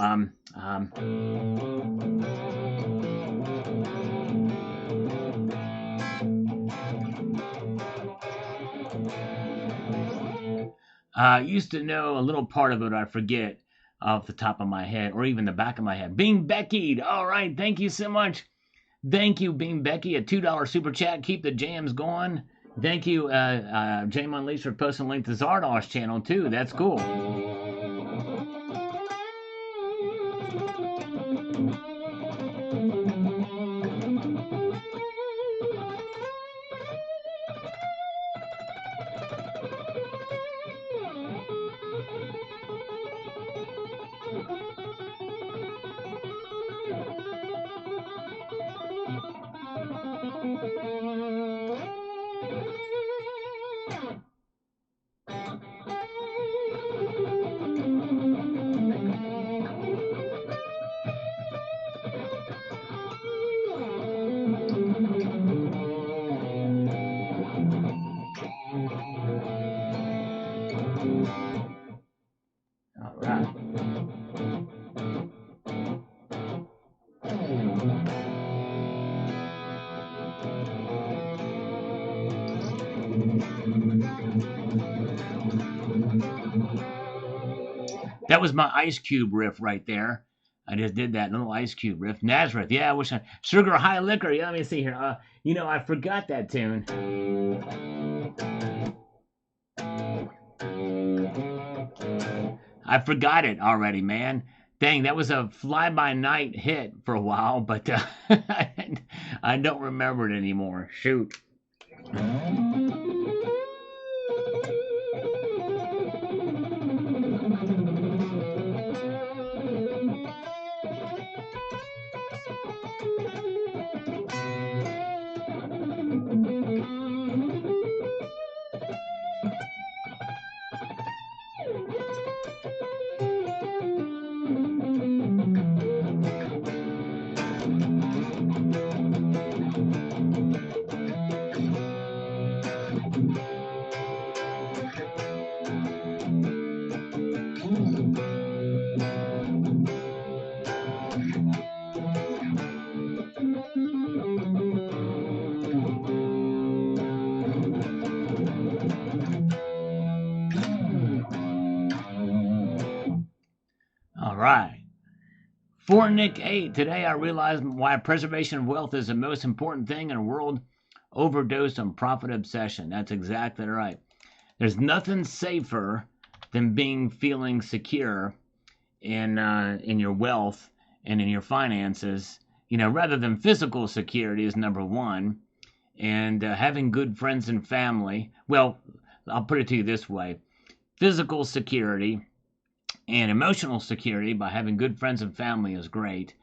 A: Used to know a little part of it. I forget off the top of my head, or even the back of my head. Being Beckied. All right. Thank you so much. Thank you, Being Becky. A $2 super chat. Keep the jams going. Thank you, Jam Unleashed, for posting a link to Zardoz channel too. That's cool. All right. That was my Ice Cube riff right there. I just did that little Ice Cube riff. Nazareth, yeah, I wish I. Sugar High Liquor, yeah, let me see here. I forgot that tune. I forgot it already, man. Dang, that was a fly-by-night hit for a while, but I don't remember it anymore. Shoot. All right. For Nick 8, today I realized why preservation of wealth is the most important thing in a world overdosed on profit obsession. That's exactly right. There's nothing safer than feeling secure in your wealth and in your finances. Rather than physical security is number one, and having good friends and family. Well, I'll put it to you this way: physical security and emotional security by having good friends and family is great.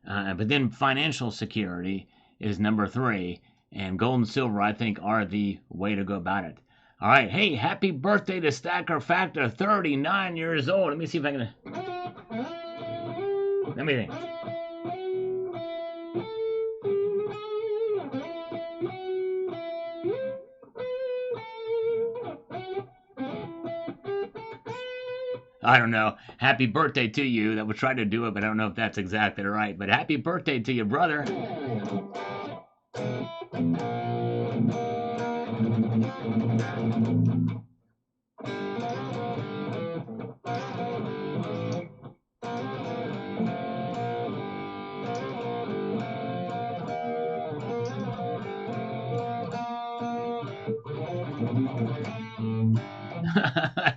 A: But then financial security is number 3. And gold and silver, I think, are the way to go about it. All right. Hey, happy birthday to Stacker Factor, 39 years old. Let me see if I can. Let me think. I don't know. Happy birthday to you. That would try to do it, but I don't know if that's exactly right. But happy birthday to you, brother. I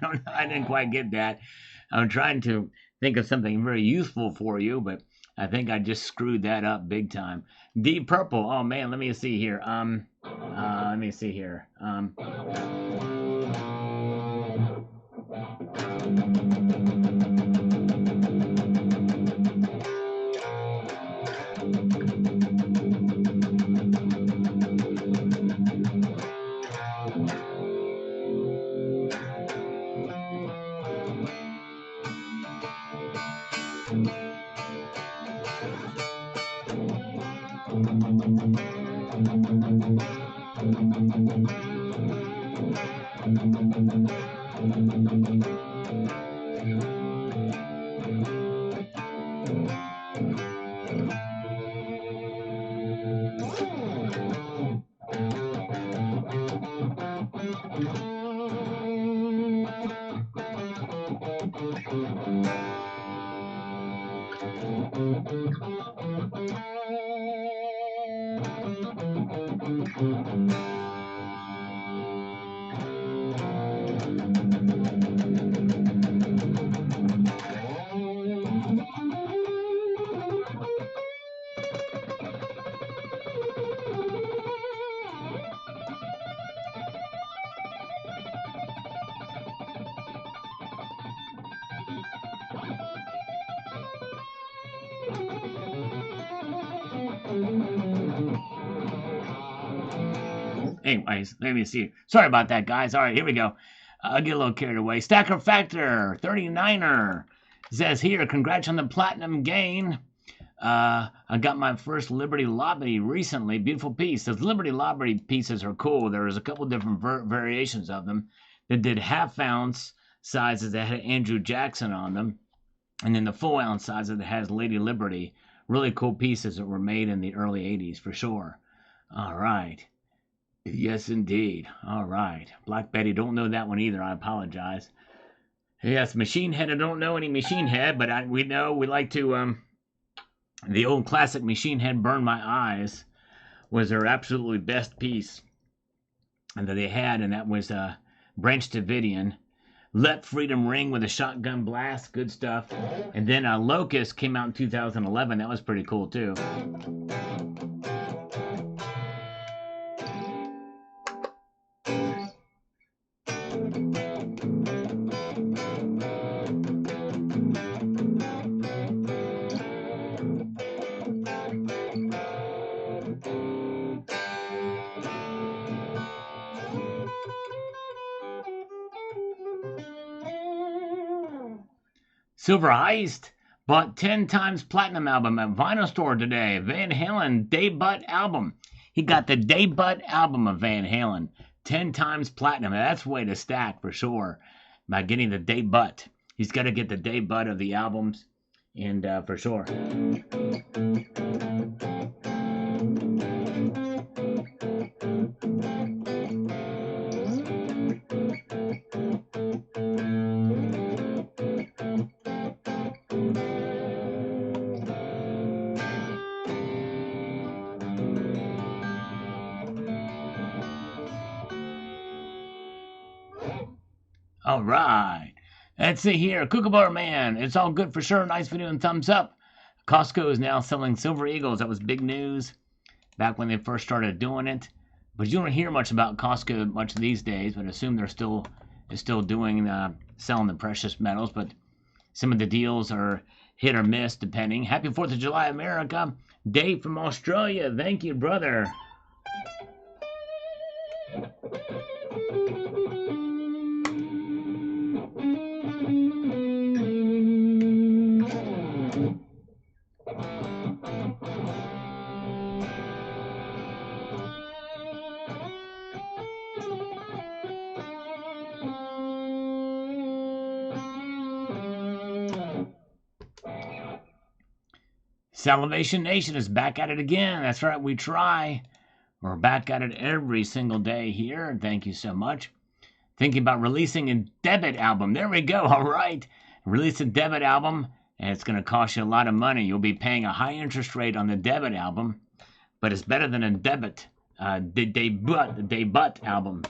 A: don't know. I didn't quite get that. I'm trying to think of something very useful for you, but I think I just screwed that up big time. Deep purple. Oh man, let me see here. Let me see here. Anyways, let me see. Sorry about that, guys. All right, here we go. I'll get a little carried away. Stacker Factor 39er says here, congrats on the platinum gain. I got my first Liberty Lobby recently. Beautiful piece. Those Liberty Lobby pieces are cool. There's a couple different variations of them that did half ounce sizes that had Andrew Jackson on them, and then the full ounce sizes that has Lady Liberty. Really cool pieces that were made in the early 80s for sure. All right. Yes, indeed. All right. Black Betty, don't know that one either. I apologize. Yes, Machine Head. I don't know any Machine Head, but we know we like to. The old classic Machine Head Burn My Eyes was their absolutely best piece that they had, and that was Branch Davidian. Let Freedom Ring with a shotgun blast. Good stuff. And then Locust came out in 2011. That was pretty cool, too. Silver Heist bought 10 times platinum album at Vinyl Store today. Van Halen debut album. He got the debut album of Van Halen. 10 times platinum. That's way to stack for sure. By getting the debut. He's got to get the debut of the albums. And for sure. All right. Let's see here. Kookaburra Man. It's all good for sure. Nice video and thumbs up. Costco is now selling Silver Eagles. That was big news back when they first started doing it. But you don't hear much about Costco much these days, but I assume they're still doing selling the precious metals. But some of the deals are hit or miss depending. Happy 4th of July, America. Dave from Australia. Thank you, brother. Salvation Nation is back at it again. That's right, we try. We're back at it every single day here. Thank you so much. Thinking about releasing a debit album. There we go. All right. Release a debit album, and it's going to cost you a lot of money. You'll be paying a high interest rate on the debit album, but it's better than a debit. Debut album.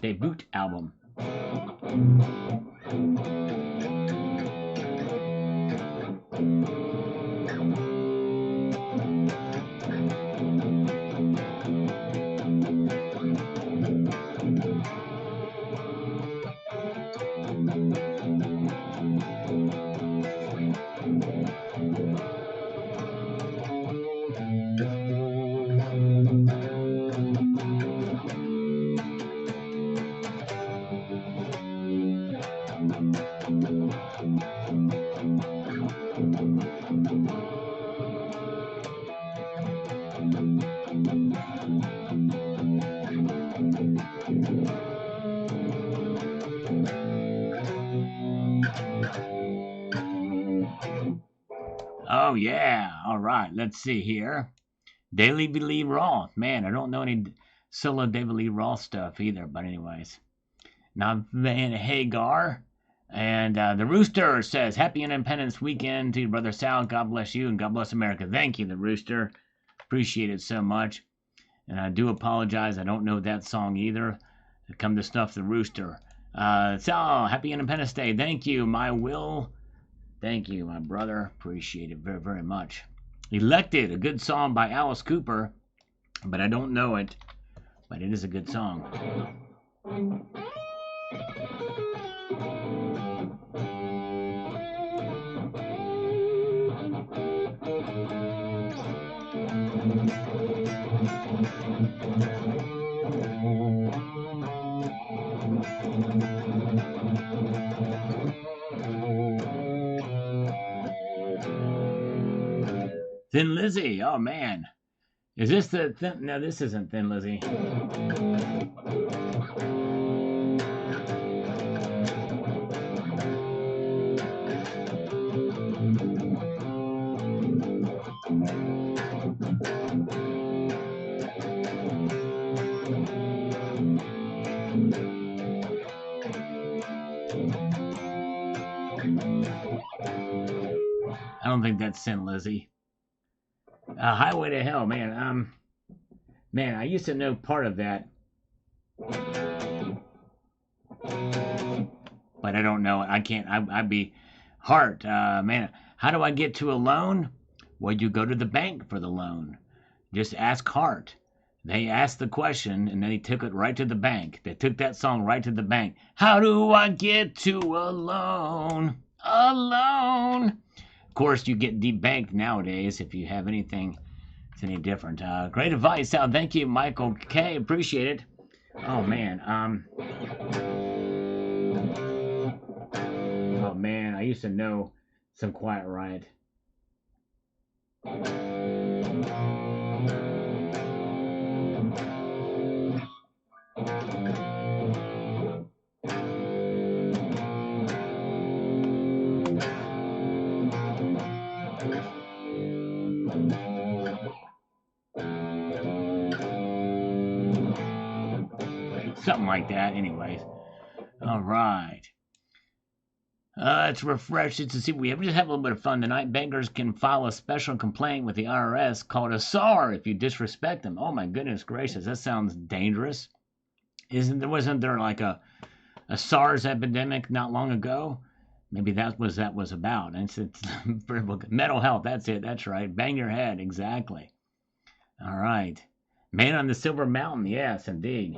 A: Oh, yeah. All right. Let's see here. David Lee Roth. Man, I don't know any solo David Lee Roth stuff either. But anyways. Now, Van Hagar. And the Rooster says, Happy Independence Weekend to your brother Sal. God bless you and God bless America. Thank you, the Rooster. Appreciate it so much. And I do apologize. I don't know that song either. Come to stuff the Rooster. Sal, Happy Independence Day. Thank you, my Will. Thank you, my brother. Appreciate it very, very much. Elected, a good song by Alice Cooper, but I don't know it. But it is a good song. Thin Lizzy, oh man. Is this the Thin? No, this isn't Thin Lizzy. I don't think that's Thin Lizzy. Highway to Hell, man. Man, I used to know part of that, but I don't know. I can't. I'd be Hart. Man, how do I get to a loan? Well, you go to the bank for the loan. Just ask Hart. They asked the question, and then he took it right to the bank. They took that song right to the bank. How do I get to a loan? A loan. Of course, you get debanked nowadays if you have anything that's any different. Great advice, Sal. Thank you, Michael K. Appreciate it. Oh man. Oh man, I used to know some Quiet Riot. Something like that, anyways. All right. Let's refresh it to see. We just have a little bit of fun tonight. Bankers can file a special complaint with the IRS called a SAR if you disrespect them. Oh my goodness gracious, that sounds dangerous. Wasn't there like a SARS epidemic not long ago? Maybe that was about. And it's mental health. That's it. That's right. Bang your head. Exactly. All right. Man on the Silver Mountain. Yes, indeed.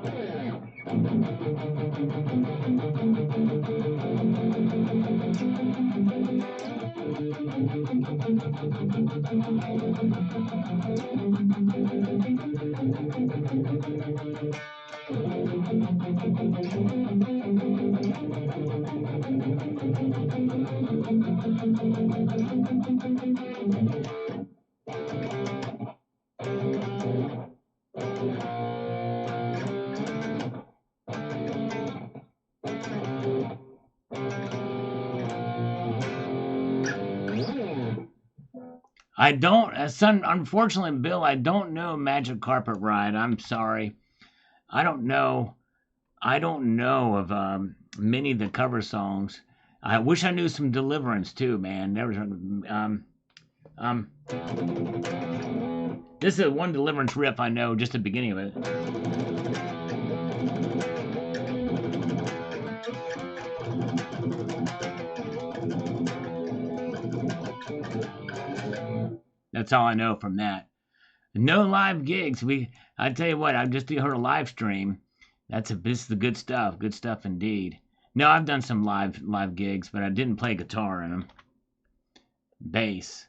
A: I don't, unfortunately, Bill, I don't know Magic Carpet Ride. I'm sorry. I don't know of many of the cover songs. I wish I knew some Deliverance too, man. There was this is one Deliverance riff I know, just the beginning of it. That's all I know from that. No live gigs. I tell you what, I just heard a live stream. This is the good stuff. Good stuff indeed. No, I've done some live gigs, but I didn't play guitar in them. Bass.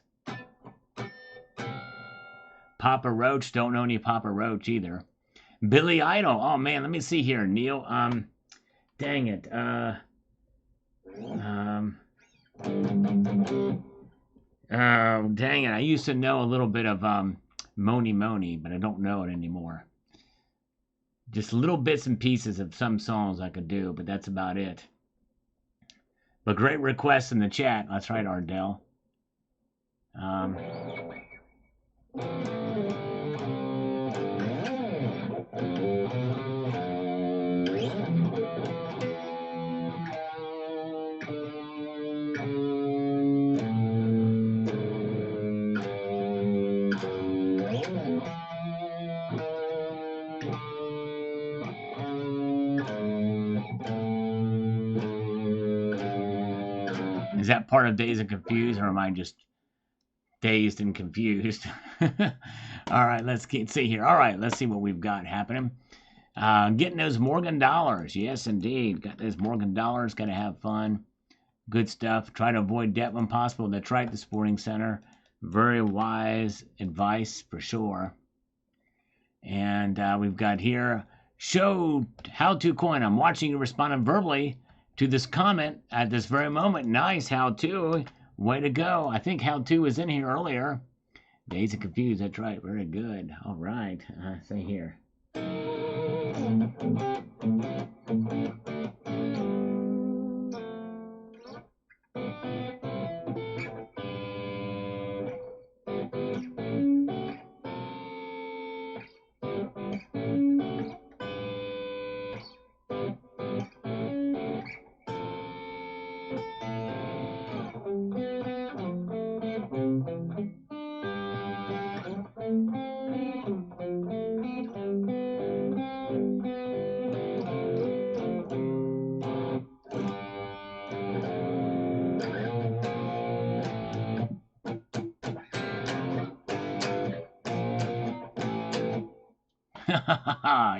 A: Papa Roach. Don't know any Papa Roach either. Billy Idol. Oh man, let me see here, Neil. Dang it. Dang it. I used to know a little bit of Moni Moni, but I don't know it anymore. Just little bits and pieces of some songs I could do, but that's about it. But great requests in the chat. That's right, Ardell. Is that part of Dazed and Confused, or am I just dazed and confused? All right, let's see here. All right, let's see what we've got happening. Getting those Morgan dollars. Yes, indeed. Got those Morgan dollars. Got to have fun. Good stuff. Try to avoid debt when possible. That's right, the Sporting Center. Very wise advice for sure. And we've got here, show how to coin. I'm watching you responding verbally to this comment at this very moment. Nice, how to. Way to go. I think how to was in here earlier. Dazed and Confused. That's right. Very good. All right. See here.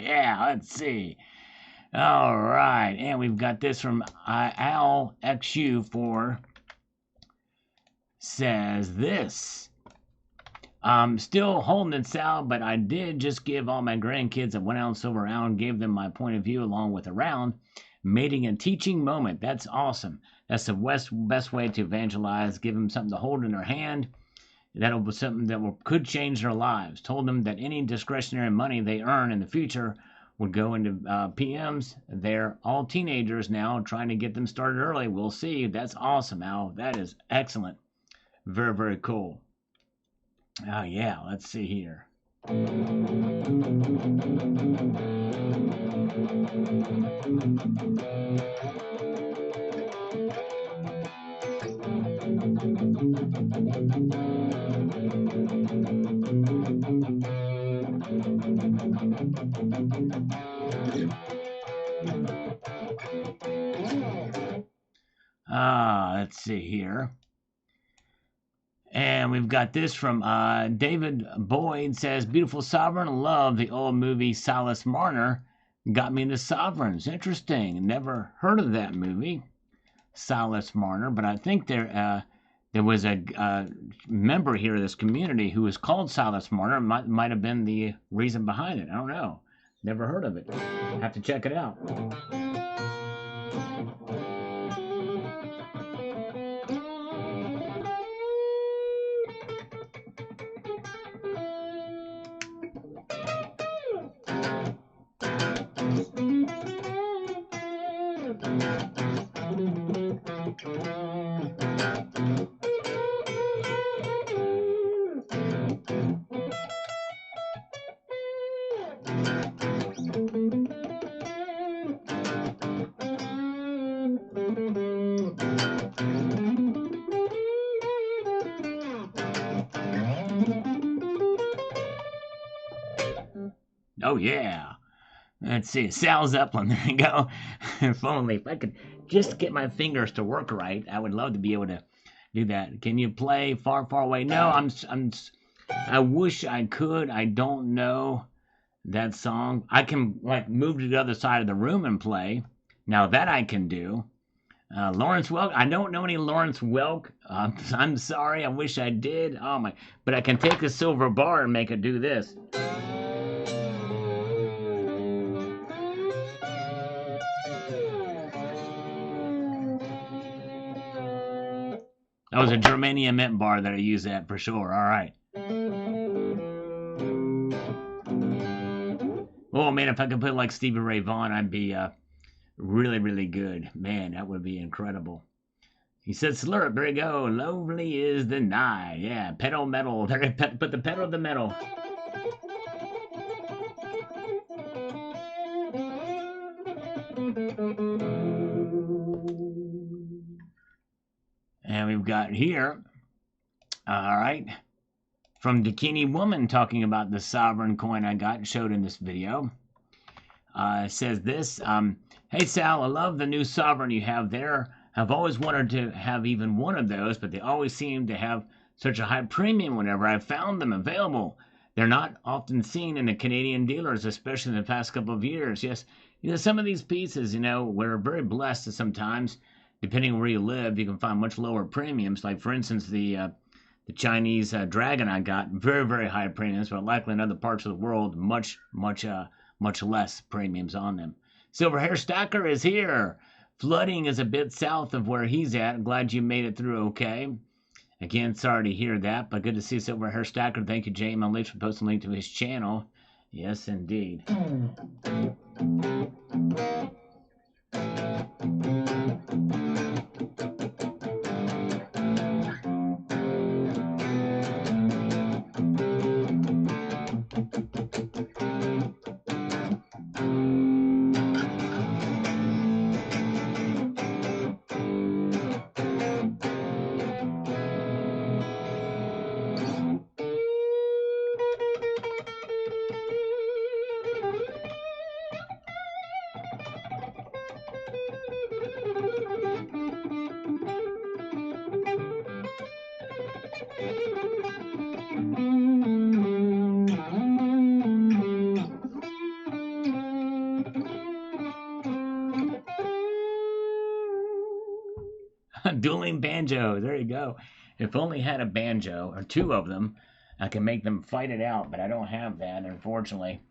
A: Yeah, let's see. All right, and we've got this from AlXU4. Says this. I'm still holding it south, but I did just give all my grandkids a 1 ounce silver round, gave them my point of view along with a round, making a teaching moment. That's awesome. That's the best way to evangelize. Give them something to hold in their hand. That'll be something that could change their lives. Told them that any discretionary money they earn in the future would go into PMs. They're all teenagers now, trying to get them started early. We'll see. That's awesome, Al. That is excellent. Very, very cool. Oh, yeah. Let's see here. Let's see here. And we've got this from David Boyd. Says, beautiful Sovereign, love the old movie Silas Marner. Got me into sovereigns. Interesting. Never heard of that movie, Silas Marner. But I think there was a member here of this community who was called Silas Marner. Might have been the reason behind it. I don't know. Never heard of it. Have to check it out. Oh, yeah. Let's see. Sal Zeppelin. There you go. If only. If I could just get my fingers to work right, I would love to be able to do that. Can you play Far, Far Away? No, I'm I wish I could. I don't know that song. I can like move to the other side of the room and play. Now that I can do. Lawrence Welk. I don't know any Lawrence Welk. I'm sorry. I wish I did. Oh my! But I can take a silver bar and make it do this. That was a Germania mint bar that I use that for sure. All right. Oh man, if I could play like Stevie Ray Vaughan, I'd be really, really good. Man, that would be incredible. He said, "Slurp, there you go. Lovely is the night." Yeah, pedal metal. There, put the pedal to the metal. And we've got here, all right, from Bikini Woman talking about the sovereign coin I got showed in this video. Says this, "Hey Sal, I love the new sovereign you have there. I've always wanted to have even one of those, but they always seem to have such a high premium whenever I've found them available. They're not often seen in the Canadian dealers, especially in the past couple of years. Yes, some of these pieces, we're very blessed that sometimes, depending on where you live, you can find much lower premiums. Like, for instance, the Chinese dragon I got, very, very high premiums, but likely in other parts of the world, much less premiums on them. Silver Hair Stacker is here. Flooding is a bit south of where he's at. I'm glad you made it through okay. Again, sorry to hear that, but good to see Silver Hair Stacker. Thank you, Jay Unleashed, for posting a link to his channel. Yes, indeed. Dueling banjo. There you go. If only had a banjo or two of them, I can make them fight it out. But I don't have that, unfortunately.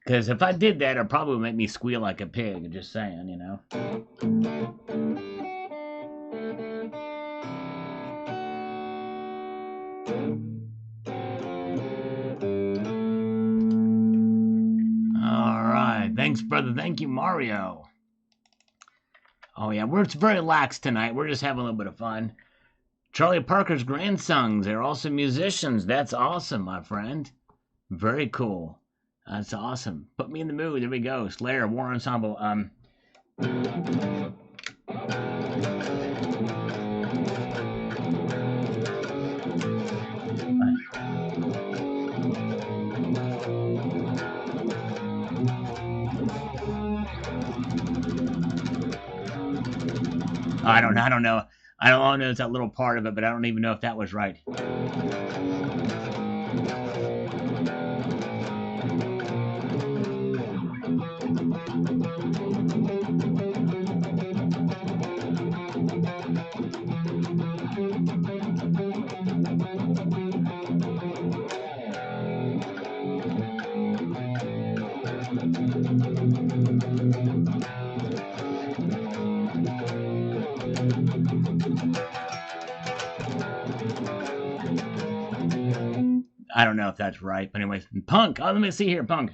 A: Because if I did that, it'd probably make me squeal like a pig. Just saying, All right. Thanks, brother. Thank you, Mario. Oh, yeah. It's very lax tonight. We're just having a little bit of fun. Charlie Parker's grandsons. They're also musicians. That's awesome, my friend. Very cool. That's awesome. Put me in the mood. There we go. Slayer, War Ensemble. I don't know. I don't know. It's that little part of it, but I don't even know if that was right. I don't know if that's right, but anyways, Punk. Oh, let me see here, Punk.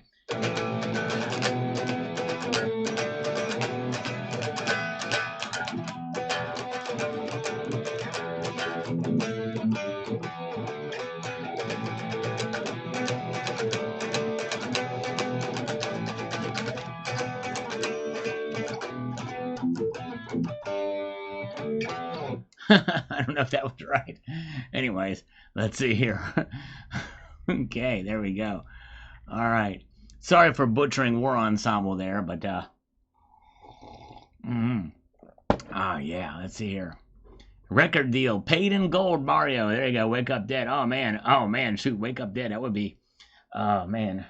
A: I don't know if that was right. Anyways, let's see here. Okay, there we go. All right. Sorry for butchering War Ensemble there, but yeah, let's see here. Record deal. Paid in gold, Mario. There you go. Wake Up Dead. Oh, man. Oh, man. Shoot. Wake Up Dead. That would be... Oh, man.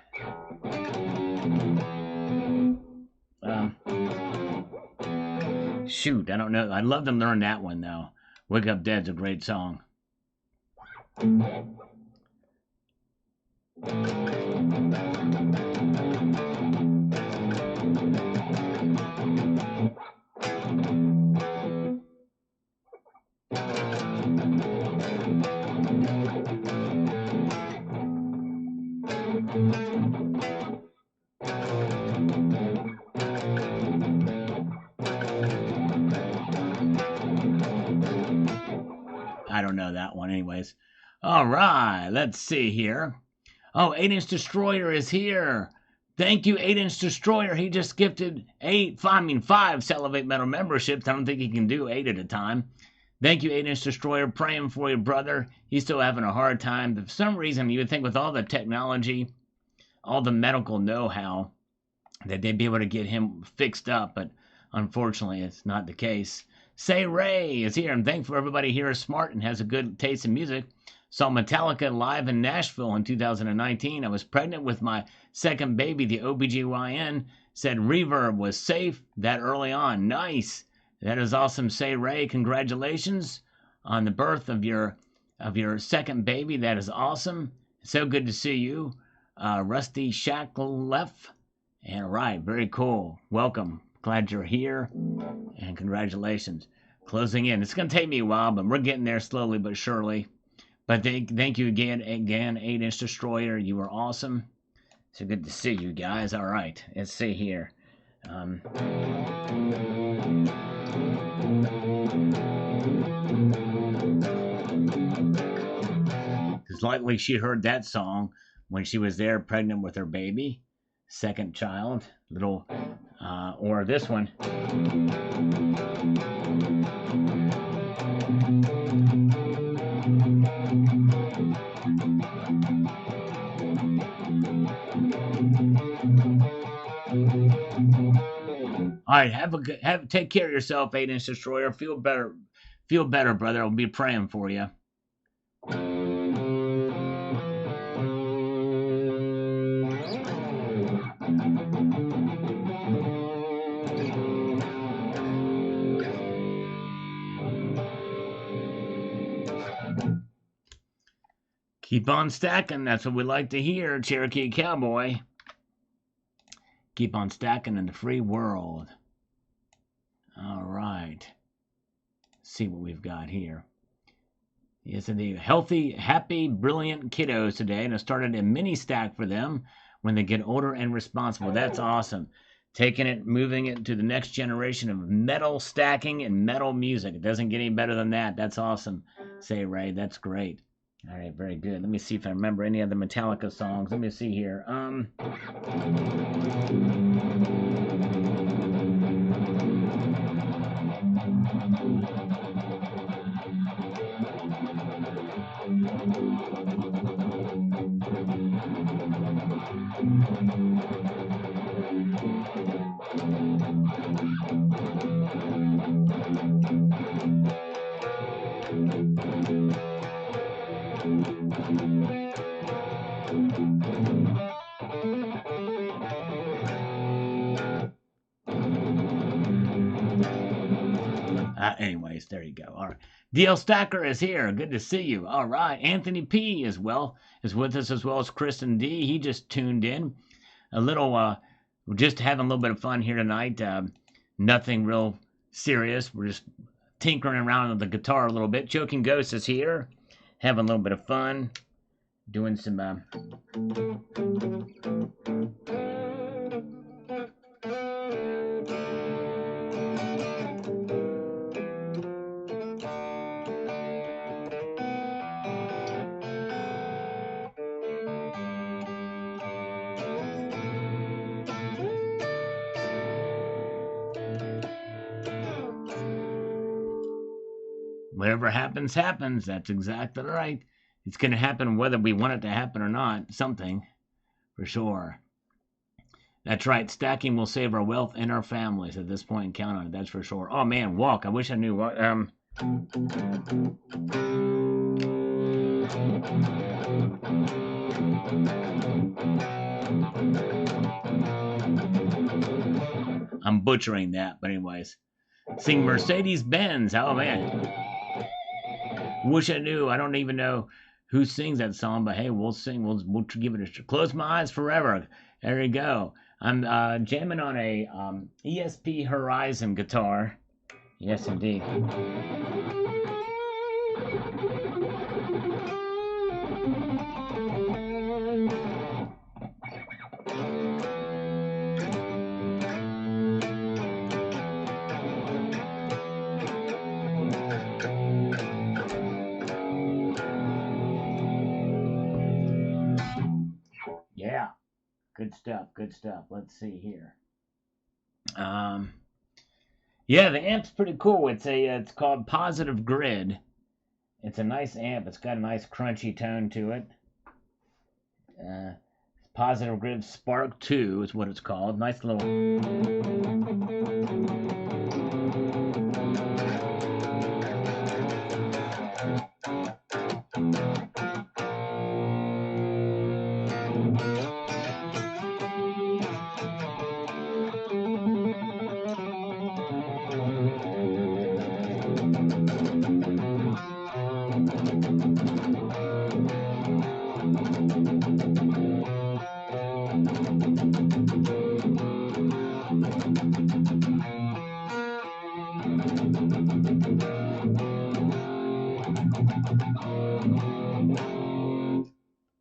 A: Shoot. I don't know. I'd love to learn that one, though. Wake Up Dead's a great song. I don't know that one anyways. All right, let's see here. Oh, 8-Inch Destroyer is here. Thank you, 8-Inch Destroyer. He just gifted 5 Salivate Metal memberships. I don't think he can do 8 at a time. Thank you, 8-Inch Destroyer. Praying for you, brother. He's still having a hard time. For some reason, you would think with all the technology, all the medical know-how, that they'd be able to get him fixed up, but unfortunately, it's not the case. Say Ray is here, and thankful everybody here is smart and has a good taste in music. Saw Metallica live in Nashville in 2019. I was pregnant with my second baby. The OBGYN said Reverb was safe that early on. Nice. That is awesome. Say Ray, congratulations on the birth of your second baby. That is awesome. So good to see you. Rusty Shackleff. And right, very cool. Welcome. Glad you're here. And congratulations. Closing in. It's going to take me a while, but we're getting there slowly but surely. But thank you again, 8-Inch Destroyer. You were awesome. So good to see you guys. All right, let's see here. Because likely she heard that song when she was there pregnant with her baby. Second child. Little, or this one. All right, take care of yourself, 8-Inch Destroyer. Feel better, brother. I'll be praying for you. Keep on stacking. That's what we like to hear, Cherokee Cowboy. Keep on stacking in the free world. All right. See what we've got here. Yes, indeed. Healthy, happy, brilliant kiddos today. And I started a mini stack for them when they get older and responsible. That's awesome. Taking it, moving it to the next generation of metal stacking and metal music. It doesn't get any better than that. That's awesome. Say, Ray, that's great. All right, very good. Let me see if I remember any other Metallica songs. Let me see here. Anyways, there you go. All right. DL Stacker is here. Good to see you. All right. Anthony P. is with us, as well as Kristen D. He just tuned in. We're just having a little bit of fun here tonight. Nothing real serious. We're just tinkering around with the guitar a little bit. Choking Ghost is here. Having a little bit of fun. Doing some... Whatever happens, happens. That's exactly right. It's going to happen whether we want it to happen or not. Something, for sure. That's right. Stacking will save our wealth and our families at this point. Count on it. That's for sure. Oh, man, walk. I wish I knew what. I'm butchering that, but anyways. Sing Mercedes-Benz. Oh, man. Wish I knew. I don't even know who sings that song, but hey, we'll sing. We'll give it a try. Close My Eyes Forever. There you go. I'm jamming on a ESP Horizon guitar. Yes, indeed. Yeah, good stuff. Good stuff. Let's see here. Yeah, the amp's pretty cool. It's called Positive Grid. It's a nice amp. It's got a nice crunchy tone to it. Positive Grid Spark 2 is what it's called. Nice little.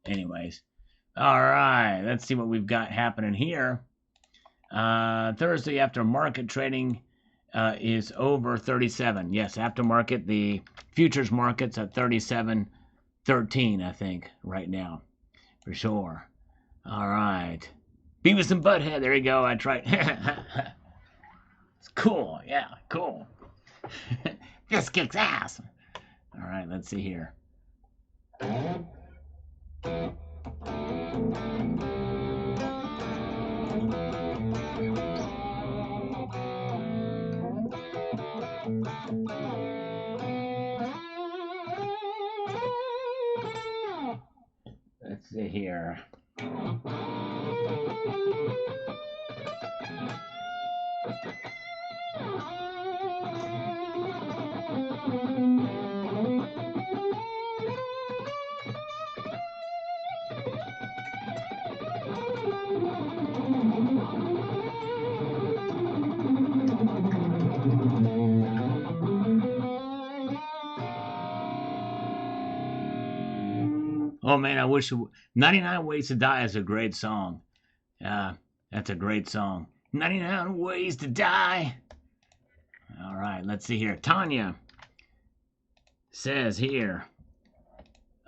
A: Anyways, all right, let's see what we've got happening here. Thursday after market trading is over 37. Yes, after market, the futures market's at 37.13, I think, right now, for sure. All right. Beavis and Butthead, there you go. I tried. It's cool. Yeah, cool. This kicks ass. All right, let's see here. Let's see here. Oh man, I wish 99 Ways to Die is a great song. That's a great song. 99 Ways to Die. All right, let's see here. Tanya says here,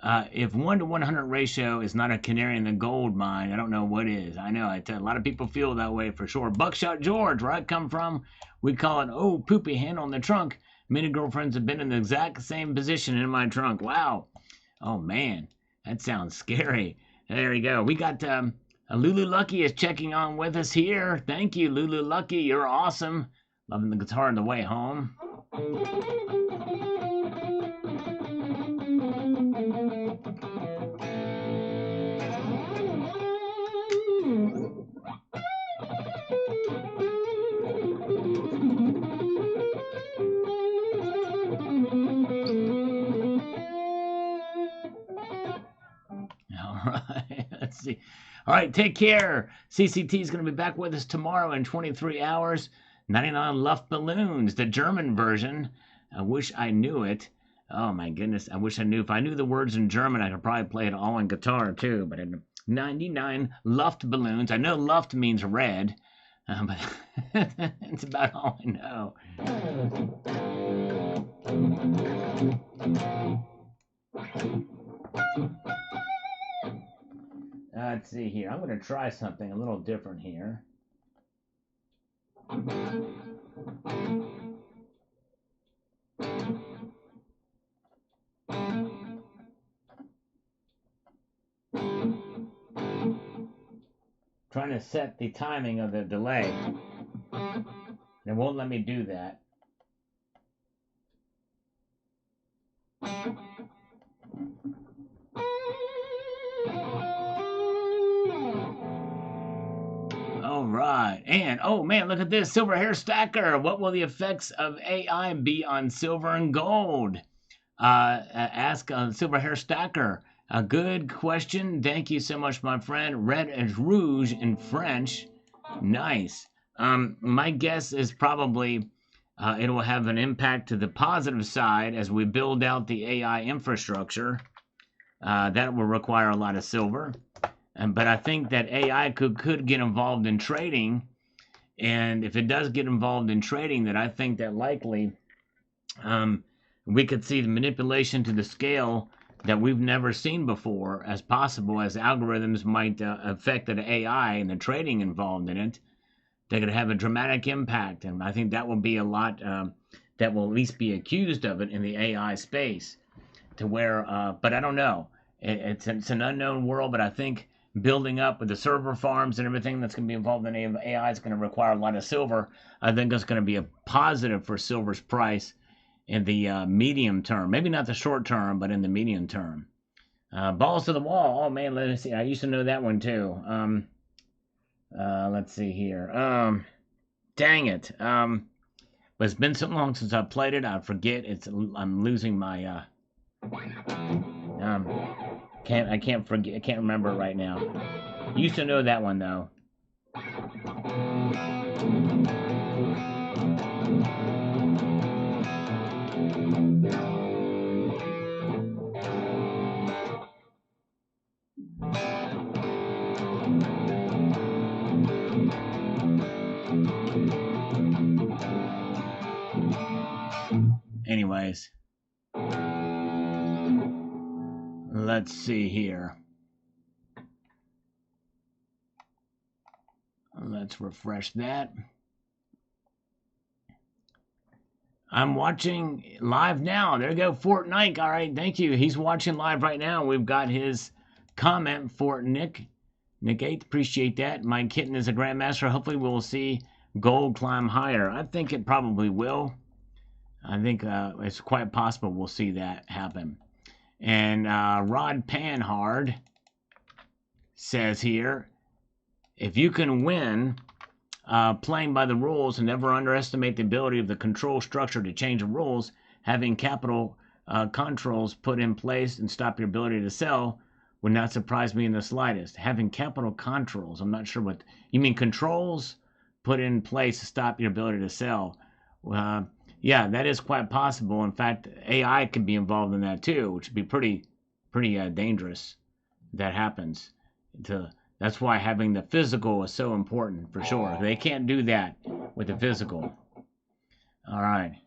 A: if 1 to 100 ratio is not a canary in the gold mine, I don't know what is. I know, a lot of people feel that way for sure. Buckshot George, where I come from, we call it, oh, poopy hand on the trunk. Many girlfriends have been in the exact same position in my trunk. Wow. Oh, man, that sounds scary. There we go. We got Lulu Lucky is checking on with us here. Thank you, Lulu Lucky. You're awesome. Loving the guitar on the way home. All right, let's see. All right, take care. CCT is going to be back with us tomorrow in 23 hours. 99 Luft Balloons, the German version. I wish I knew it. Oh my goodness, I wish I knew. If I knew the words in German, I could probably play it all on guitar too. But 99 Luft Balloons. I know Luft means red, but it's about all I know. Let's see here. I'm going to try something a little different here. Trying to set the timing of the delay. It won't let me do that. All right. And, oh man, look at this. Silver hair stacker. What will the effects of AI be on silver and gold? Ask Silver Hair Stacker. A good question. Thank you so much, my friend. Red is rouge in French. Nice. My guess is probably it will have an impact to the positive side as we build out the AI infrastructure. That will require a lot of silver. But I think that AI could get involved in trading. And if it does get involved in trading, then I think that likely we could see the manipulation to the scale that we've never seen before as possible, as algorithms might affect the AI and the trading involved in it. They're going to have a dramatic impact, and I think that will be a lot that will at least be accused of it in the AI space. To where, but I don't know. It's an unknown world, but I think building up with the server farms and everything that's going to be involved in AI is going to require a lot of silver. I think it's going to be a positive for silver's price in the medium term. Maybe not the short term, but in the medium term. Balls to the wall. Oh man, let me see. I used to know that one too. Let's see here. Dang it. But it's been so long since I played it. I forget. I'm losing my. I can't forget. I can't remember it right now. Used to know that one though. Anyways, let's see here. Let's refresh that. I'm watching live now. There you go, Fortnite. All right, thank you. He's watching live right now. We've got his comment for Nick 8. Appreciate that. My kitten is a grandmaster. Hopefully we'll see gold climb higher. I think it probably will. I think it's quite possible we'll see that happen. And Rod Panhard says here, if you can win playing by the rules and never underestimate the ability of the control structure to change the rules, having capital controls put in place and stop your ability to sell would not surprise me in the slightest. Having capital controls, I'm not sure what you mean. Controls put in place to stop your ability to sell. Yeah, that is quite possible. In fact, AI could be involved in that too, which would be pretty dangerous if that happens. That's why having the physical is so important for sure. They can't do that with the physical. All right.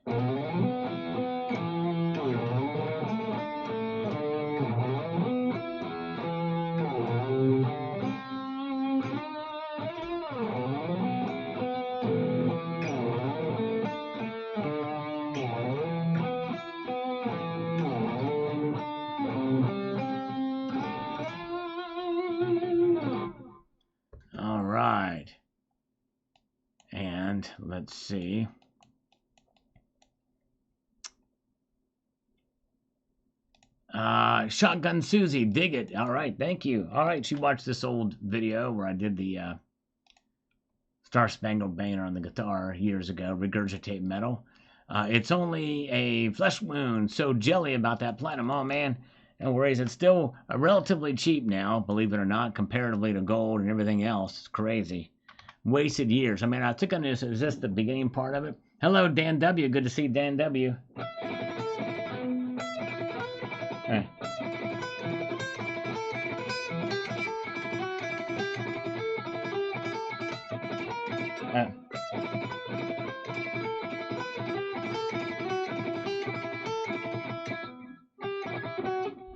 A: And let's see. Shotgun Susie, dig it. All right, thank you. All right, she watched this old video where I did the Star Spangled Banner on the guitar years ago, Regurgitate Metal. It's only a flesh wound, so jelly about that platinum. Oh man, no worries. It's still relatively cheap now, believe it or not, comparatively to gold and everything else. It's crazy. Wasted years. I mean, I took on this. Is this the beginning part of it? Hello, Dan W. Good to see Dan W. Hey.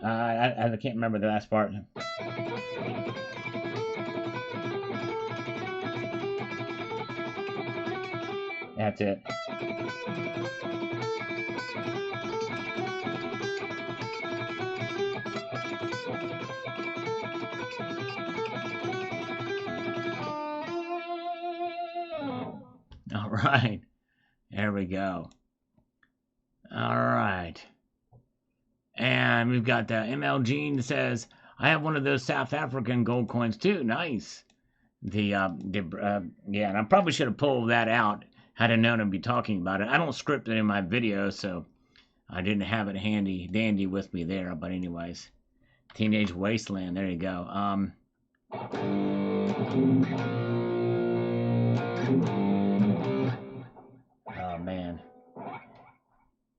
A: I can't remember the last part. That's it. All right. There we go. All right. And we've got ML Gene that says, I have one of those South African gold coins too. Nice. Yeah, and I probably should have pulled that out had I known I'd be talking about it. I don't script it in my videos, so I didn't have it handy dandy with me there. But anyways, Teenage Wasteland. There you go. Oh man,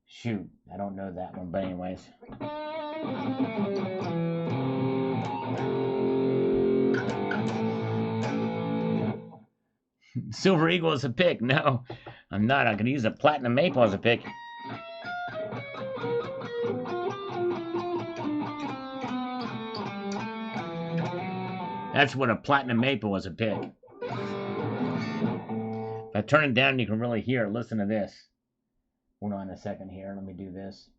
A: shoot, I don't know that one. But anyways. Silver Eagle is a pick. No, I'm not. I could use a Platinum Maple as a pick. That's what a Platinum Maple was a pick. If I turn it down, you can really hear it. Listen to this. Hold on a second here. Let me do this.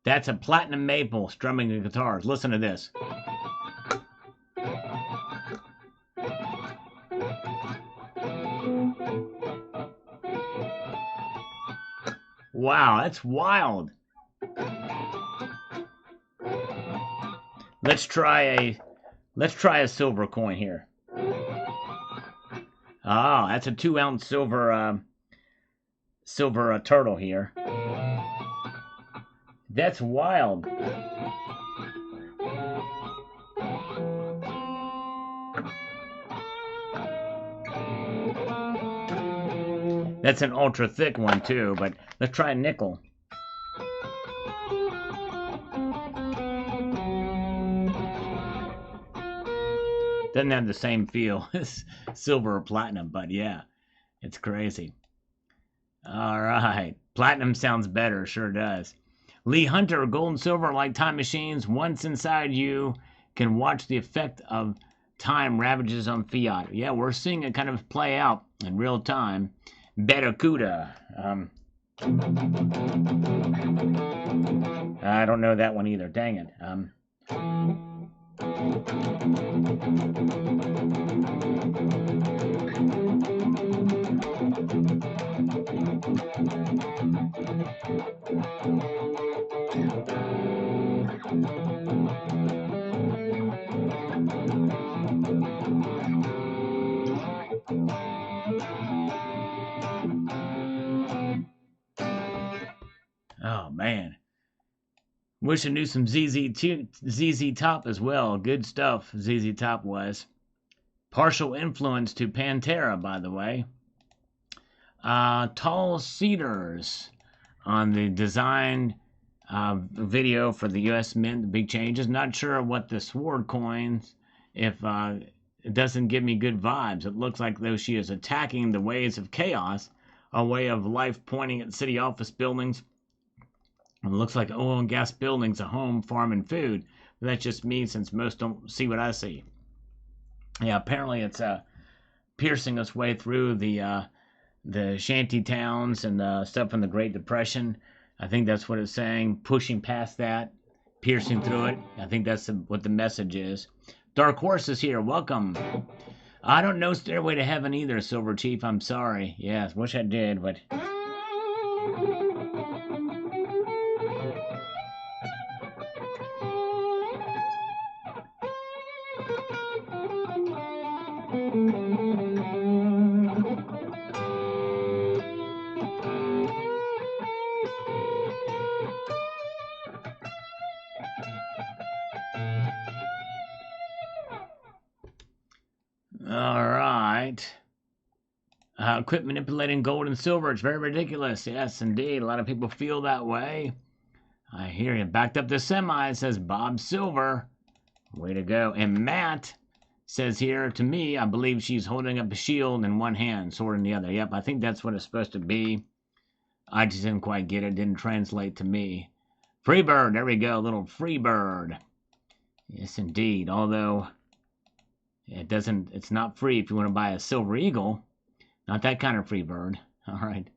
A: That's a Platinum Maple strumming the guitars. Listen to this. Wow, that's wild. Let's try a silver coin here. Oh, that's a 2-ounce silver turtle here. That's wild. That's an ultra thick one too, but let's try a nickel. Doesn't have the same feel as silver or platinum, but yeah, it's crazy. All right, platinum sounds better, sure does. Lee Hunter, gold and silver like time machines. Once inside you can watch the effect of time ravages on fiat. Yeah, we're seeing it kind of play out in real time. Barracuda. I don't know that one either. Dang it. Oh man, wish I knew some ZZ Top as well. Good stuff. ZZ Top was partial influence to Pantera, by the way. Tall Cedars on the design video for the U.S. Mint. The big changes. Not sure what the sword coins. If it doesn't give me good vibes. It looks like though she is attacking the waves of chaos, a way of life pointing at city office buildings. It looks like oil and gas buildings, a home, farm, and food. But that's just me, since most don't see what I see. Yeah, apparently it's piercing its way through the shanty towns and stuff from the Great Depression. I think that's what it's saying. Pushing past that, piercing through it. I think that's what the message is. Dark Horse is here. Welcome. I don't know Stairway to Heaven either, Silver Chief. I'm sorry. Yes, wish I did, but... All right. Quit manipulating gold and silver. It's very ridiculous. Yes, indeed. A lot of people feel that way. I hear you. Backed up the semi, says Bob Silver. Way to go. And Matt says here, to me, I believe she's holding up a shield in one hand, sword in the other. Yep, I think that's what it's supposed to be. I just didn't quite get it. Didn't translate to me. Freebird. There we go. Little Freebird. Yes, indeed. Although... it's not free if you want to buy a Silver Eagle. Not that kind of free bird. All right.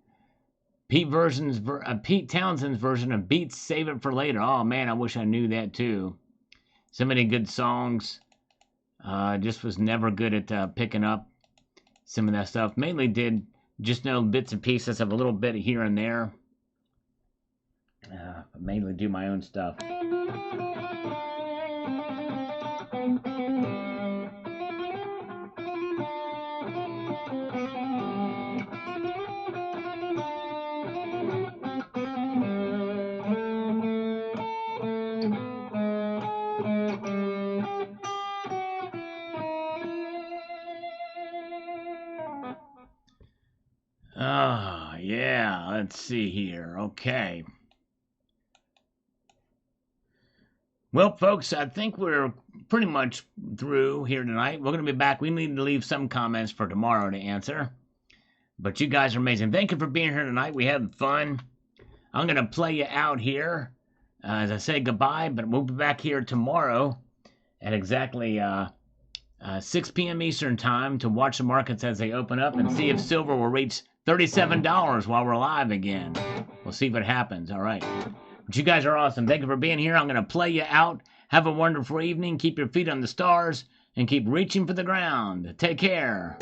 A: Pete Townsend's version of Beats Save It for Later. Oh, man, I wish I knew that, too. So many good songs. Just was never good at picking up some of that stuff. Mainly did just know bits and pieces of a little bit here and there. But mainly do my own stuff. Oh, yeah, let's see here. Okay. Well, folks, I think we're pretty much through here tonight. We're going to be back. We need to leave some comments for tomorrow to answer. But you guys are amazing. Thank you for being here tonight. We had fun. I'm going to play you out here as I say goodbye, but we'll be back here tomorrow at exactly 6 p.m. Eastern Time to watch the markets as they open up and see if silver will reach $37 while we're live again. We'll see what happens. All right. But you guys are awesome. Thank you for being here. I'm going to play you out. Have a wonderful evening. Keep your feet on the stars and keep reaching for the ground. Take care.